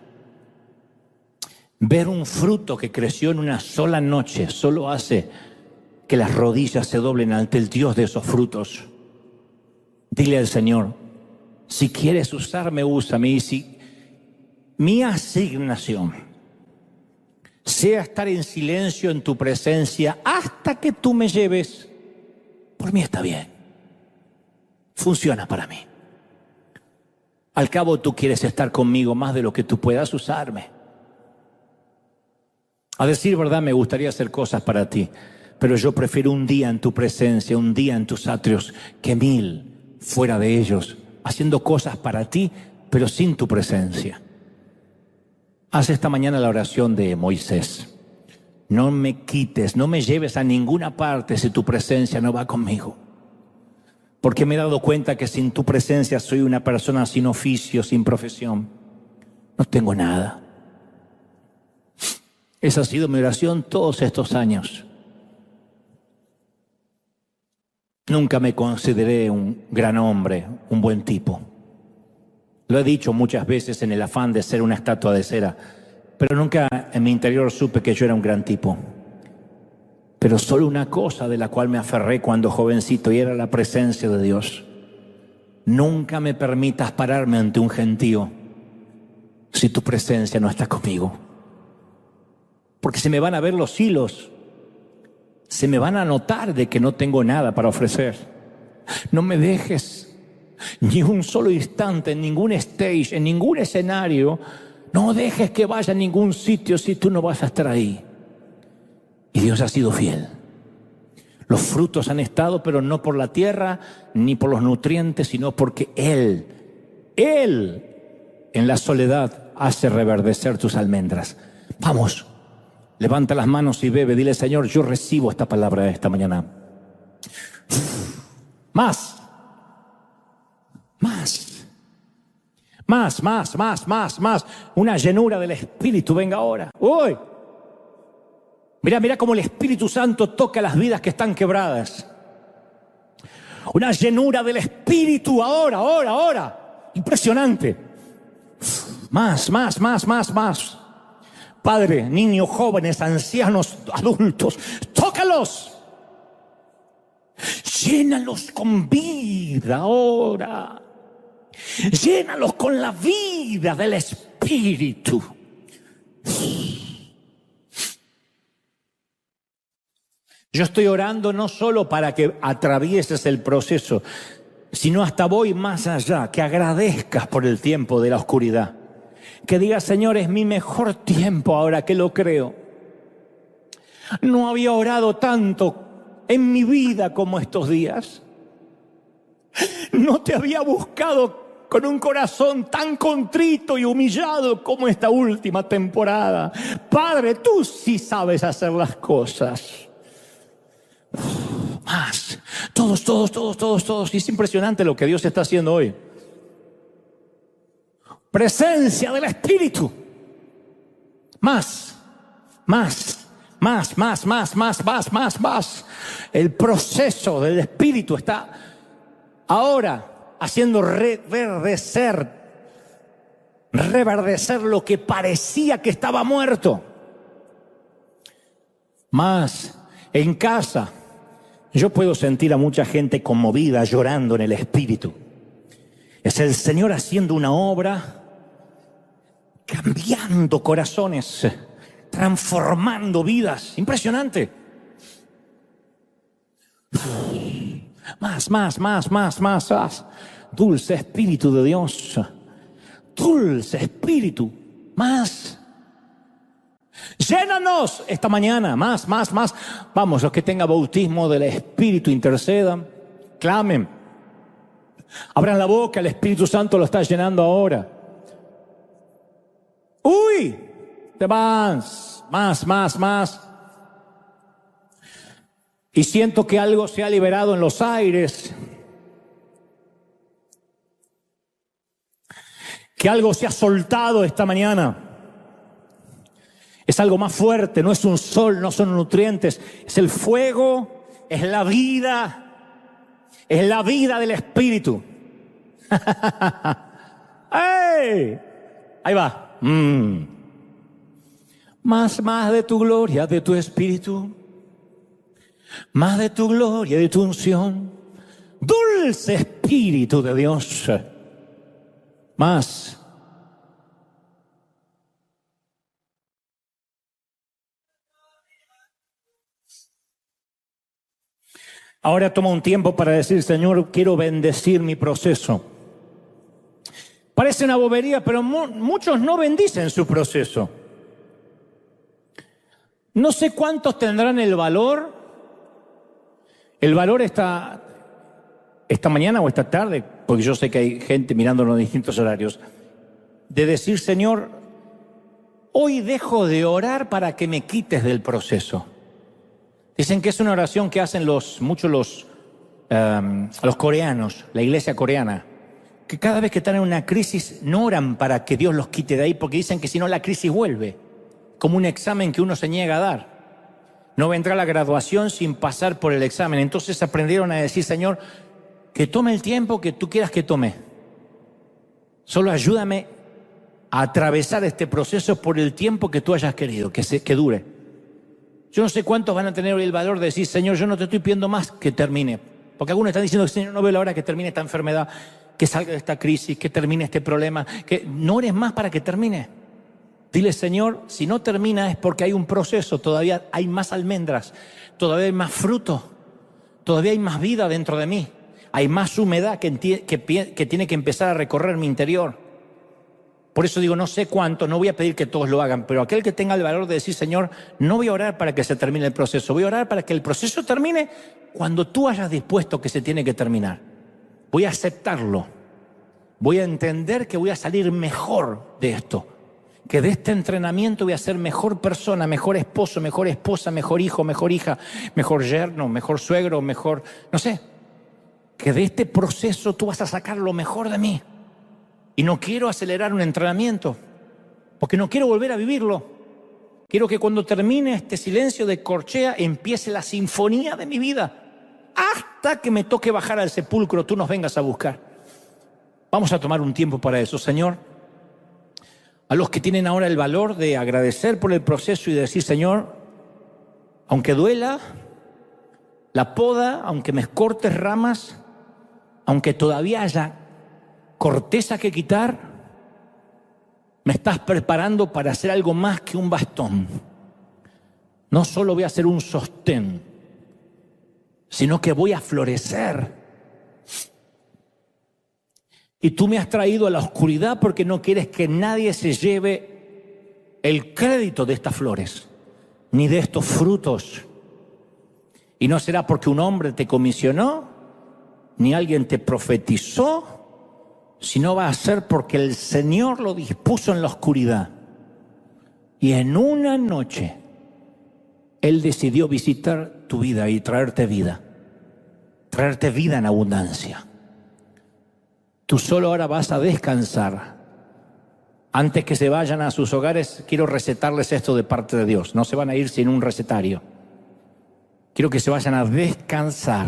ver un fruto que creció en una sola noche solo hace que las rodillas se doblen ante el Dios de esos frutos. Dile al Señor: si quieres usarme, úsame. Y si mi asignación sea estar en silencio en tu presencia hasta que tú me lleves, por mí está bien. Funciona para mí. Al cabo, tú quieres estar conmigo más de lo que tú puedas usarme. A decir verdad, me gustaría hacer cosas para ti, pero yo prefiero un día en tu presencia, un día en tus atrios, que 1000 fuera de ellos, haciendo cosas para ti, pero sin tu presencia. Haz esta mañana la oración de Moisés: no me quites, no me lleves a ninguna parte si tu presencia no va conmigo. Porque me he dado cuenta que sin tu presencia soy una persona sin oficio, sin profesión. No tengo nada. Esa ha sido mi oración todos estos años. Nunca me consideré un gran hombre, un buen tipo. Lo he dicho muchas veces en el afán de ser una estatua de cera, pero nunca en mi interior supe que yo era un gran tipo. Pero solo una cosa de la cual me aferré cuando jovencito, y era la presencia de Dios. Nunca me permitas pararme ante un gentío si tu presencia no está conmigo. Porque se me van a ver los hilos, se me van a notar de que no tengo nada para ofrecer. No me dejes ni un solo instante en ningún stage, en ningún escenario. No dejes que vaya a ningún sitio si tú no vas a estar ahí. Y Dios ha sido fiel. Los frutos han estado, pero no por la tierra, ni por los nutrientes, sino porque Él, en la soledad, hace reverdecer tus almendras. Vamos, levanta las manos y bebe. Dile, Señor, yo recibo esta palabra esta mañana. Más. Una llenura del Espíritu venga ahora. ¡Uy! Mira cómo el Espíritu Santo toca las vidas que están quebradas. Una llenura del Espíritu ahora. Impresionante. Más. Padre, niños, jóvenes, ancianos, adultos, tócalos. Llénalos con vida ahora. Llénalos con la vida del Espíritu. Yo estoy orando no solo para que atravieses el proceso, sino hasta voy más allá, que agradezcas por el tiempo de la oscuridad. Que digas, Señor, es mi mejor tiempo ahora que lo creo. No había orado tanto en mi vida como estos días. No te había buscado con un corazón tan contrito y humillado como esta última temporada. Padre, tú sí sabes hacer las cosas. Más. Todos. Y es impresionante lo que Dios está haciendo hoy. Presencia del Espíritu. Más. El proceso del Espíritu está ahora haciendo reverdecer lo que parecía que estaba muerto. Más. En casa, yo puedo sentir a mucha gente conmovida, llorando en el Espíritu. Es el Señor haciendo una obra, cambiando corazones, transformando vidas. Impresionante. Más. Dulce Espíritu de Dios. Dulce Espíritu. Más. Llénanos esta mañana, más. Vamos, los que tengan bautismo del Espíritu, intercedan, clamen, abran la boca, el Espíritu Santo lo está llenando ahora. ¡Uy! Te vas, más. Y siento que algo se ha liberado en los aires, que algo se ha soltado esta mañana. Es algo más fuerte, no es un sol, no son nutrientes, es el fuego, es la vida del Espíritu. ¡Hey! Ahí va. Más de tu gloria, de tu Espíritu, más de tu gloria, de tu unción, dulce Espíritu de Dios, más. Ahora toma un tiempo para decir, Señor, quiero bendecir mi proceso. Parece una bobería, pero muchos no bendicen su proceso. No sé cuántos tendrán el valor esta mañana o esta tarde, porque yo sé que hay gente mirándolo en distintos horarios, de decir, Señor, hoy dejo de orar para que me quites del proceso. Dicen que es una oración que hacen muchos los coreanos, la iglesia coreana, que cada vez que están en una crisis no oran para que Dios los quite de ahí, porque dicen que si no la crisis vuelve, como un examen que uno se niega a dar. No vendrá la graduación sin pasar por el examen. Entonces aprendieron a decir, Señor, que tome el tiempo que tú quieras que tome. Solo ayúdame a atravesar este proceso por el tiempo que tú hayas querido, que dure. Yo no sé cuántos van a tener hoy el valor de decir, Señor, yo no te estoy pidiendo más que termine. Porque algunos están diciendo, Señor, no veo la hora que termine esta enfermedad, que salga de esta crisis, que termine este problema, que no ores más para que termine. Dile, Señor, si no termina es porque hay un proceso, todavía hay más almendras, todavía hay más fruto, todavía hay más vida dentro de mí, hay más humedad que tiene que empezar a recorrer mi interior. Por eso digo, no sé cuánto, no voy a pedir que todos lo hagan, pero aquel que tenga el valor de decir, Señor, no voy a orar para que se termine el proceso, voy a orar para que el proceso termine cuando tú hayas dispuesto que se tiene que terminar. Voy a aceptarlo, voy a entender que voy a salir mejor de esto, que de este entrenamiento voy a ser mejor persona, mejor esposo, mejor esposa, mejor hijo, mejor hija, mejor yerno, mejor suegro, mejor, no sé, que de este proceso tú vas a sacar lo mejor de mí. Y no quiero acelerar un entrenamiento, porque no quiero volver a vivirlo. Quiero que cuando termine este silencio de corchea empiece la sinfonía de mi vida. Hasta que me toque bajar al sepulcro, tú nos vengas a buscar. Vamos a tomar un tiempo para eso, Señor. A los que tienen ahora el valor de agradecer por el proceso y de decir, Señor, aunque duela la poda, aunque me cortes ramas, aunque todavía haya corteza que quitar, me estás preparando para hacer algo más que un bastón. No solo voy a ser un sostén, sino que voy a florecer. Y tú me has traído a la oscuridad porque no quieres que nadie se lleve el crédito de estas flores, ni de estos frutos. Y no será porque un hombre te comisionó, ni alguien te profetizó, sino va a ser porque el Señor lo dispuso en la oscuridad. Y en una noche, Él decidió visitar tu vida y traerte vida en abundancia. Tú solo ahora vas a descansar. Antes que se vayan a sus hogares, quiero recetarles esto de parte de Dios. No se van a ir sin un recetario. Quiero que se vayan a descansar,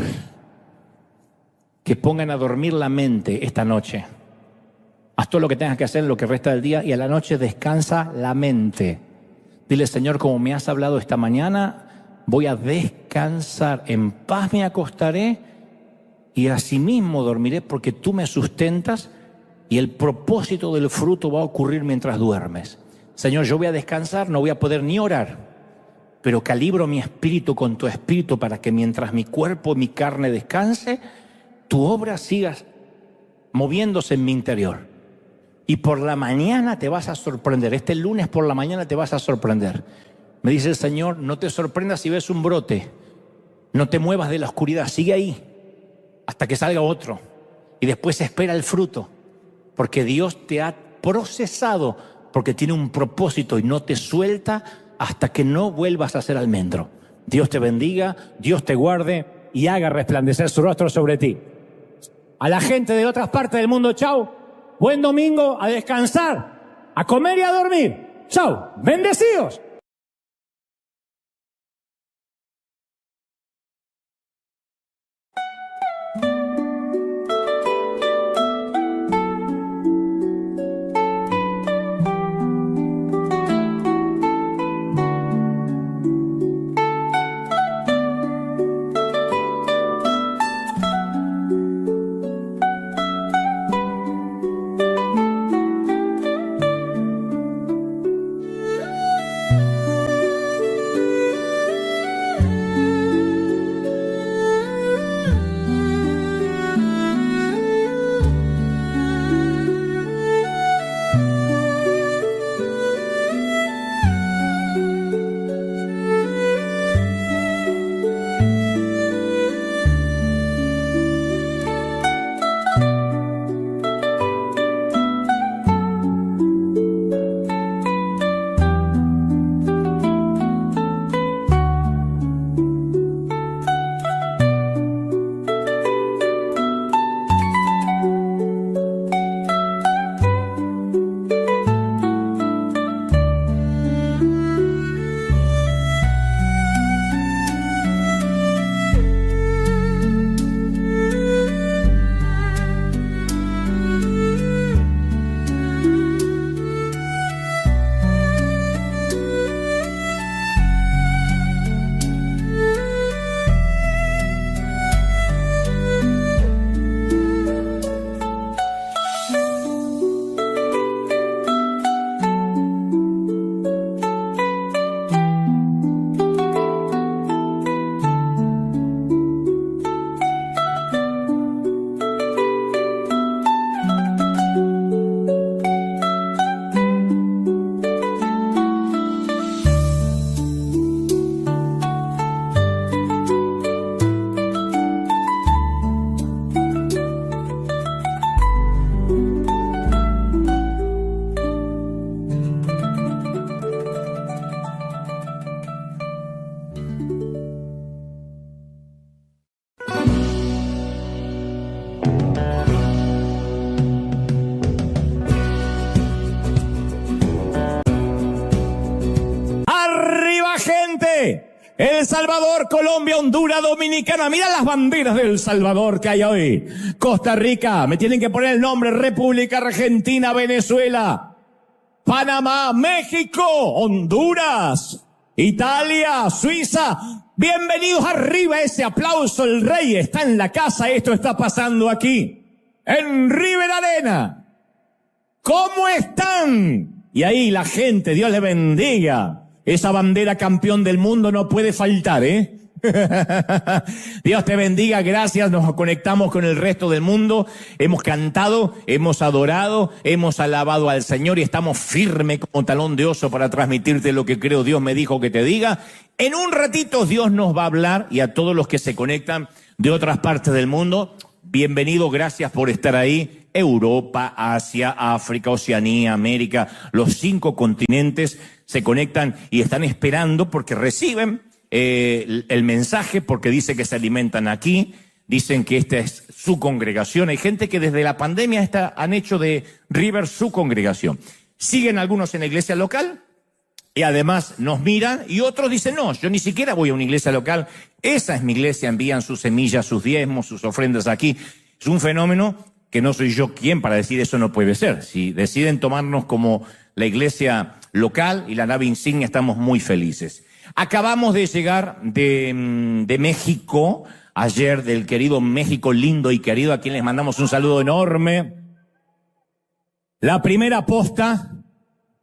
que pongan a dormir la mente esta noche. Haz todo lo que tengas que hacer en lo que resta del día y a la noche descansa la mente. Dile, Señor, como me has hablado esta mañana, voy a descansar. En paz me acostaré y asimismo dormiré porque tú me sustentas y el propósito del fruto va a ocurrir mientras duermes. Señor, yo voy a descansar, no voy a poder ni orar, pero calibro mi espíritu con tu espíritu para que mientras mi cuerpo y mi carne descanse, tu obra siga moviéndose en mi interior. Y por la mañana te vas a sorprender. Este lunes por la mañana te vas a sorprender. Me dice el Señor, no te sorprendas si ves un brote. No te muevas de la oscuridad, sigue ahí hasta que salga otro. Y después espera el fruto. Porque Dios te ha procesado, porque tiene un propósito y no te suelta hasta que no vuelvas a ser almendro. Dios te bendiga, Dios te guarde y haga resplandecer su rostro sobre ti. A la gente de otras partes del mundo, chao. Buen domingo, a descansar, a comer y a dormir. Chao, bendecidos. El Salvador, Colombia, Honduras, Dominicana. Mira las banderas del Salvador que hay hoy. Costa Rica, me tienen que poner el nombre. República Argentina, Venezuela, Panamá, México, Honduras, Italia, Suiza. Bienvenidos arriba, ese aplauso. El rey está en la casa. Esto está pasando aquí, en River Arena. ¿Cómo están? Y ahí la gente, Dios les bendiga. Esa bandera campeón del mundo no puede faltar, ¿eh? Dios te bendiga, gracias, nos conectamos con el resto del mundo, hemos cantado, hemos adorado, hemos alabado al Señor y estamos firmes como talón de oso para transmitirte lo que creo Dios me dijo que te diga. En un ratito Dios nos va a hablar y a todos los que se conectan de otras partes del mundo, bienvenido, gracias por estar ahí. Europa, Asia, África, Oceanía, América, los 5 continentes se conectan y están esperando porque reciben el mensaje, porque dice que se alimentan aquí, dicen que esta es su congregación. Hay gente que desde la pandemia han hecho de River su congregación. Siguen algunos en la iglesia local y además nos miran y otros dicen, no, yo ni siquiera voy a una iglesia local, esa es mi iglesia, envían sus semillas, sus diezmos, sus ofrendas aquí. Es un fenómeno que no soy yo quien para decir eso no puede ser. Si deciden tomarnos como la iglesia local y la nave insignia, estamos muy felices. Acabamos de llegar de México, ayer, del querido México lindo y querido, a quien les mandamos un saludo enorme. La primera posta,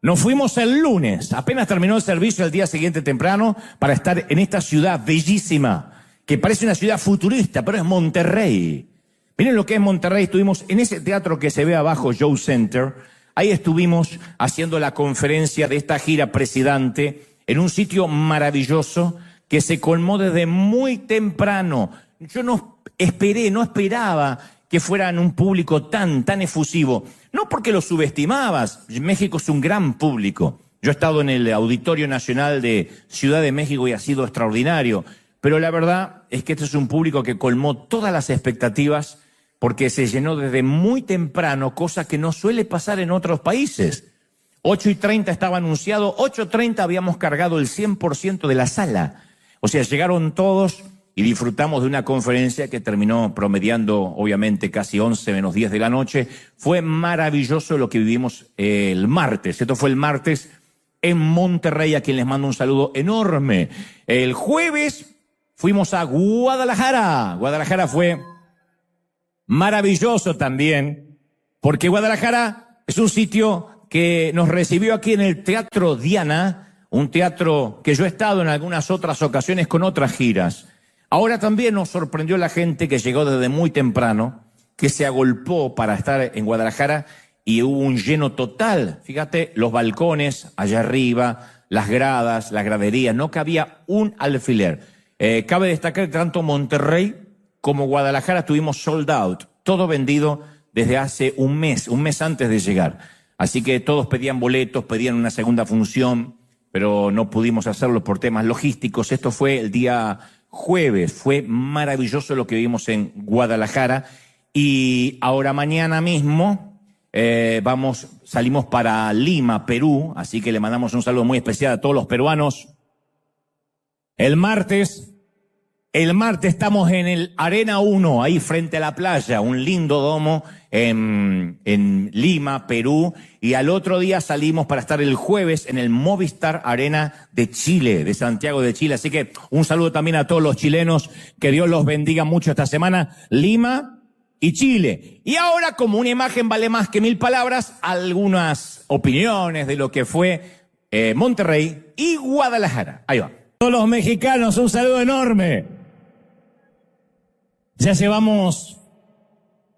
nos fuimos el lunes, apenas terminó el servicio el día siguiente temprano, para estar en esta ciudad bellísima, que parece una ciudad futurista, pero es Monterrey. Miren lo que es Monterrey, estuvimos en ese teatro que se ve abajo, Show Center, ahí estuvimos haciendo la conferencia de esta gira Presidente, en un sitio maravilloso que se colmó desde muy temprano. Yo no esperaba que fueran un público tan efusivo, no porque lo subestimabas, México es un gran público. Yo he estado en el Auditorio Nacional de Ciudad de México y ha sido extraordinario, pero la verdad es que este es un público que colmó todas las expectativas porque se llenó desde muy temprano, cosa que no suele pasar en otros países. 8:30 estaba anunciado, 8:30 habíamos cargado el 100% de la sala. O sea, llegaron todos y disfrutamos de una conferencia que terminó promediando, obviamente, casi 11 menos 10 de la noche. Fue maravilloso lo que vivimos el martes. Esto fue el martes en Monterrey, a quien les mando un saludo enorme. El jueves fuimos a Guadalajara. Guadalajara fue maravilloso también, porque Guadalajara es un sitio que nos recibió aquí en el Teatro Diana, un teatro que yo he estado en algunas otras ocasiones con otras giras. Ahora también nos sorprendió la gente que llegó desde muy temprano, que se agolpó para estar en Guadalajara y hubo un lleno total. Fíjate, los balcones allá arriba, las gradas, las graderías, no cabía un alfiler. Cabe destacar que tanto Monterrey como Guadalajara estuvimos sold out, todo vendido desde hace un mes antes de llegar. Así que todos pedían boletos, pedían una segunda función, pero no pudimos hacerlo por temas logísticos. Esto fue el día jueves, fue maravilloso lo que vimos en Guadalajara. Y ahora mañana mismo salimos para Lima, Perú, así que le mandamos un saludo muy especial a todos los peruanos. El martes estamos en el Arena 1, ahí frente a la playa, un lindo domo en Lima, Perú, y al otro día salimos para estar el jueves en el Movistar Arena de Chile, de Santiago de Chile. Así que un saludo también a todos los chilenos, que Dios los bendiga mucho esta semana, Lima y Chile. Y ahora, como una imagen vale más que 1000 palabras, algunas opiniones de lo que fue Monterrey y Guadalajara. Ahí va. Todos los mexicanos, un saludo enorme. Ya llevamos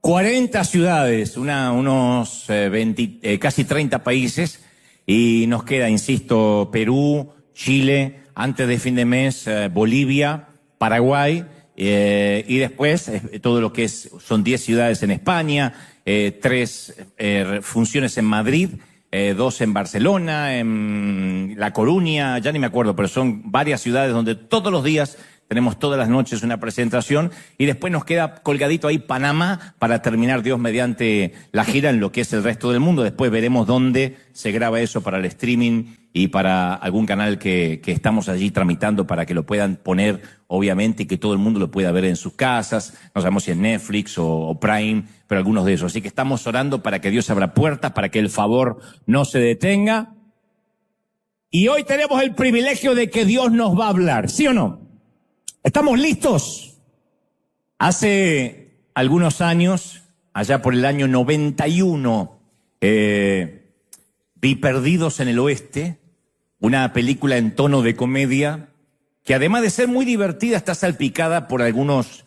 40 ciudades, unos 20, casi 30 países, y nos queda, insisto, Perú, Chile, antes de fin de mes, Bolivia, Paraguay, y después todo lo que son 10 ciudades en España, 3 funciones en Madrid, 2 en Barcelona, en La Coruña, ya ni me acuerdo, pero son varias ciudades donde todos los días tenemos todas las noches una presentación y después nos queda colgadito ahí Panamá para terminar Dios mediante la gira en lo que es el resto del mundo. Después veremos dónde se graba eso para el streaming y para algún canal que estamos allí tramitando para que lo puedan poner, obviamente, y que todo el mundo lo pueda ver en sus casas. No sabemos si es Netflix o Prime, pero algunos de esos. Así que estamos orando para que Dios abra puertas, para que el favor no se detenga. Y hoy tenemos el privilegio de que Dios nos va a hablar, ¿sí o no? ¿Estamos listos? Hace algunos años, allá por el año 91, vi Perdidos en el Oeste, una película en tono de comedia que además de ser muy divertida está salpicada por algunos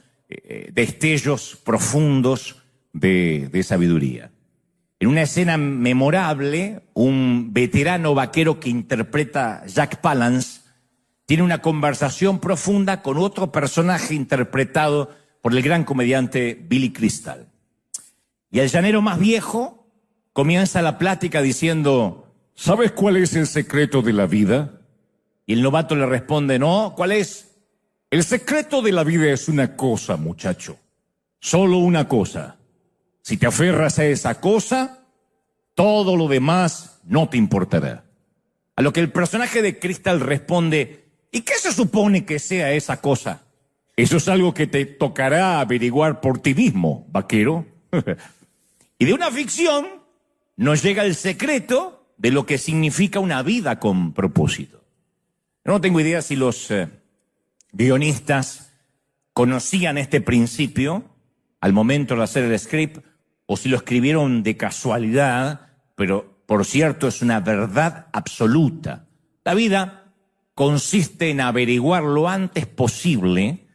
destellos profundos de sabiduría. En una escena memorable, un veterano vaquero que interpreta Jack Palance tiene una conversación profunda con otro personaje interpretado por el gran comediante Billy Crystal. Y el llanero más viejo comienza la plática diciendo: ¿sabes cuál es el secreto de la vida? Y el novato le responde: no, ¿cuál es? El secreto de la vida es una cosa, muchacho. Solo una cosa. Si te aferras a esa cosa, todo lo demás no te importará. A lo que el personaje de Crystal responde: ¿y qué se supone que sea esa cosa? Eso es algo que te tocará averiguar por ti mismo, vaquero. Y de una ficción nos llega el secreto de lo que significa una vida con propósito. Yo no tengo idea si los guionistas conocían este principio al momento de hacer el script o si lo escribieron de casualidad, pero por cierto es una verdad absoluta. La vida consiste en averiguar lo antes posible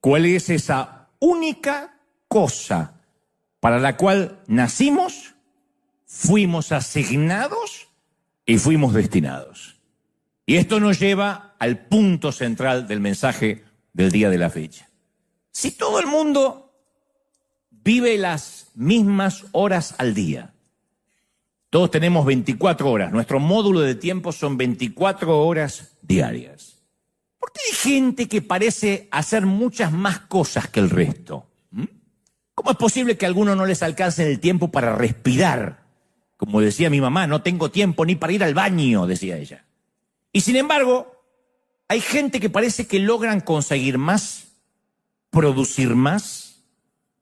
cuál es esa única cosa para la cual nacimos, fuimos asignados y fuimos destinados. Y esto nos lleva al punto central del mensaje del día de la fecha. Si todo el mundo vive las mismas horas al día, todos tenemos 24 horas, nuestro módulo de tiempo son 24 horas diarias. ¿Por qué hay gente que parece hacer muchas más cosas que el resto? ¿Cómo es posible que a algunos no les alcance el tiempo para respirar? Como decía mi mamá, no tengo tiempo ni para ir al baño, decía ella. Y sin embargo, hay gente que parece que logran conseguir más, producir más,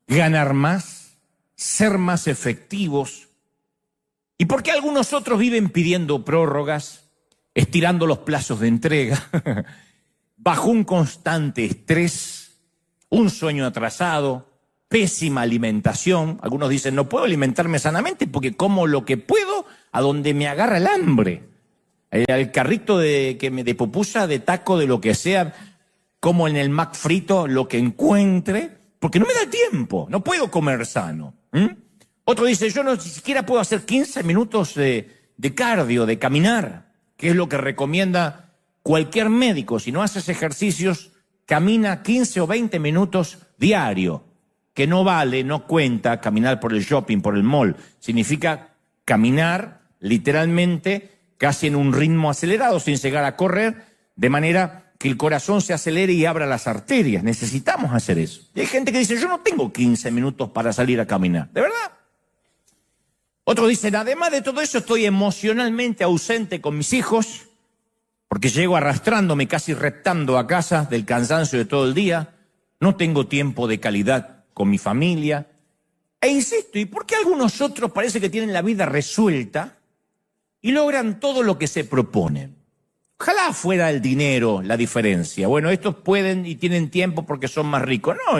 ganar más, ser más efectivos. ¿Y por qué algunos otros viven pidiendo prórrogas, estirando los plazos de entrega, bajo un constante estrés, un sueño atrasado, pésima alimentación? Algunos dicen, no puedo alimentarme sanamente porque como lo que puedo a donde me agarra el hambre. El carrito de pupusa, de taco, de lo que sea, como en el Mac frito, lo que encuentre, porque no me da tiempo, no puedo comer sano. Otro dice, yo no siquiera puedo hacer 15 minutos de cardio, de caminar, que es lo que recomienda cualquier médico. Si no haces ejercicios, camina 15 o 20 minutos diario, que no vale, no cuenta caminar por el shopping, por el mall. Significa caminar literalmente casi en un ritmo acelerado, sin llegar a correr, de manera que el corazón se acelere y abra las arterias. Necesitamos hacer eso. Y hay gente que dice, yo no tengo 15 minutos para salir a caminar. ¿De verdad? Otros dicen, además de todo eso, estoy emocionalmente ausente con mis hijos, porque llego arrastrándome, casi reptando a casa del cansancio de todo el día. No tengo tiempo de calidad con mi familia. E insisto, ¿y por qué algunos otros parece que tienen la vida resuelta y logran todo lo que se proponen? Ojalá fuera el dinero la diferencia. Bueno, estos pueden y tienen tiempo porque son más ricos. No,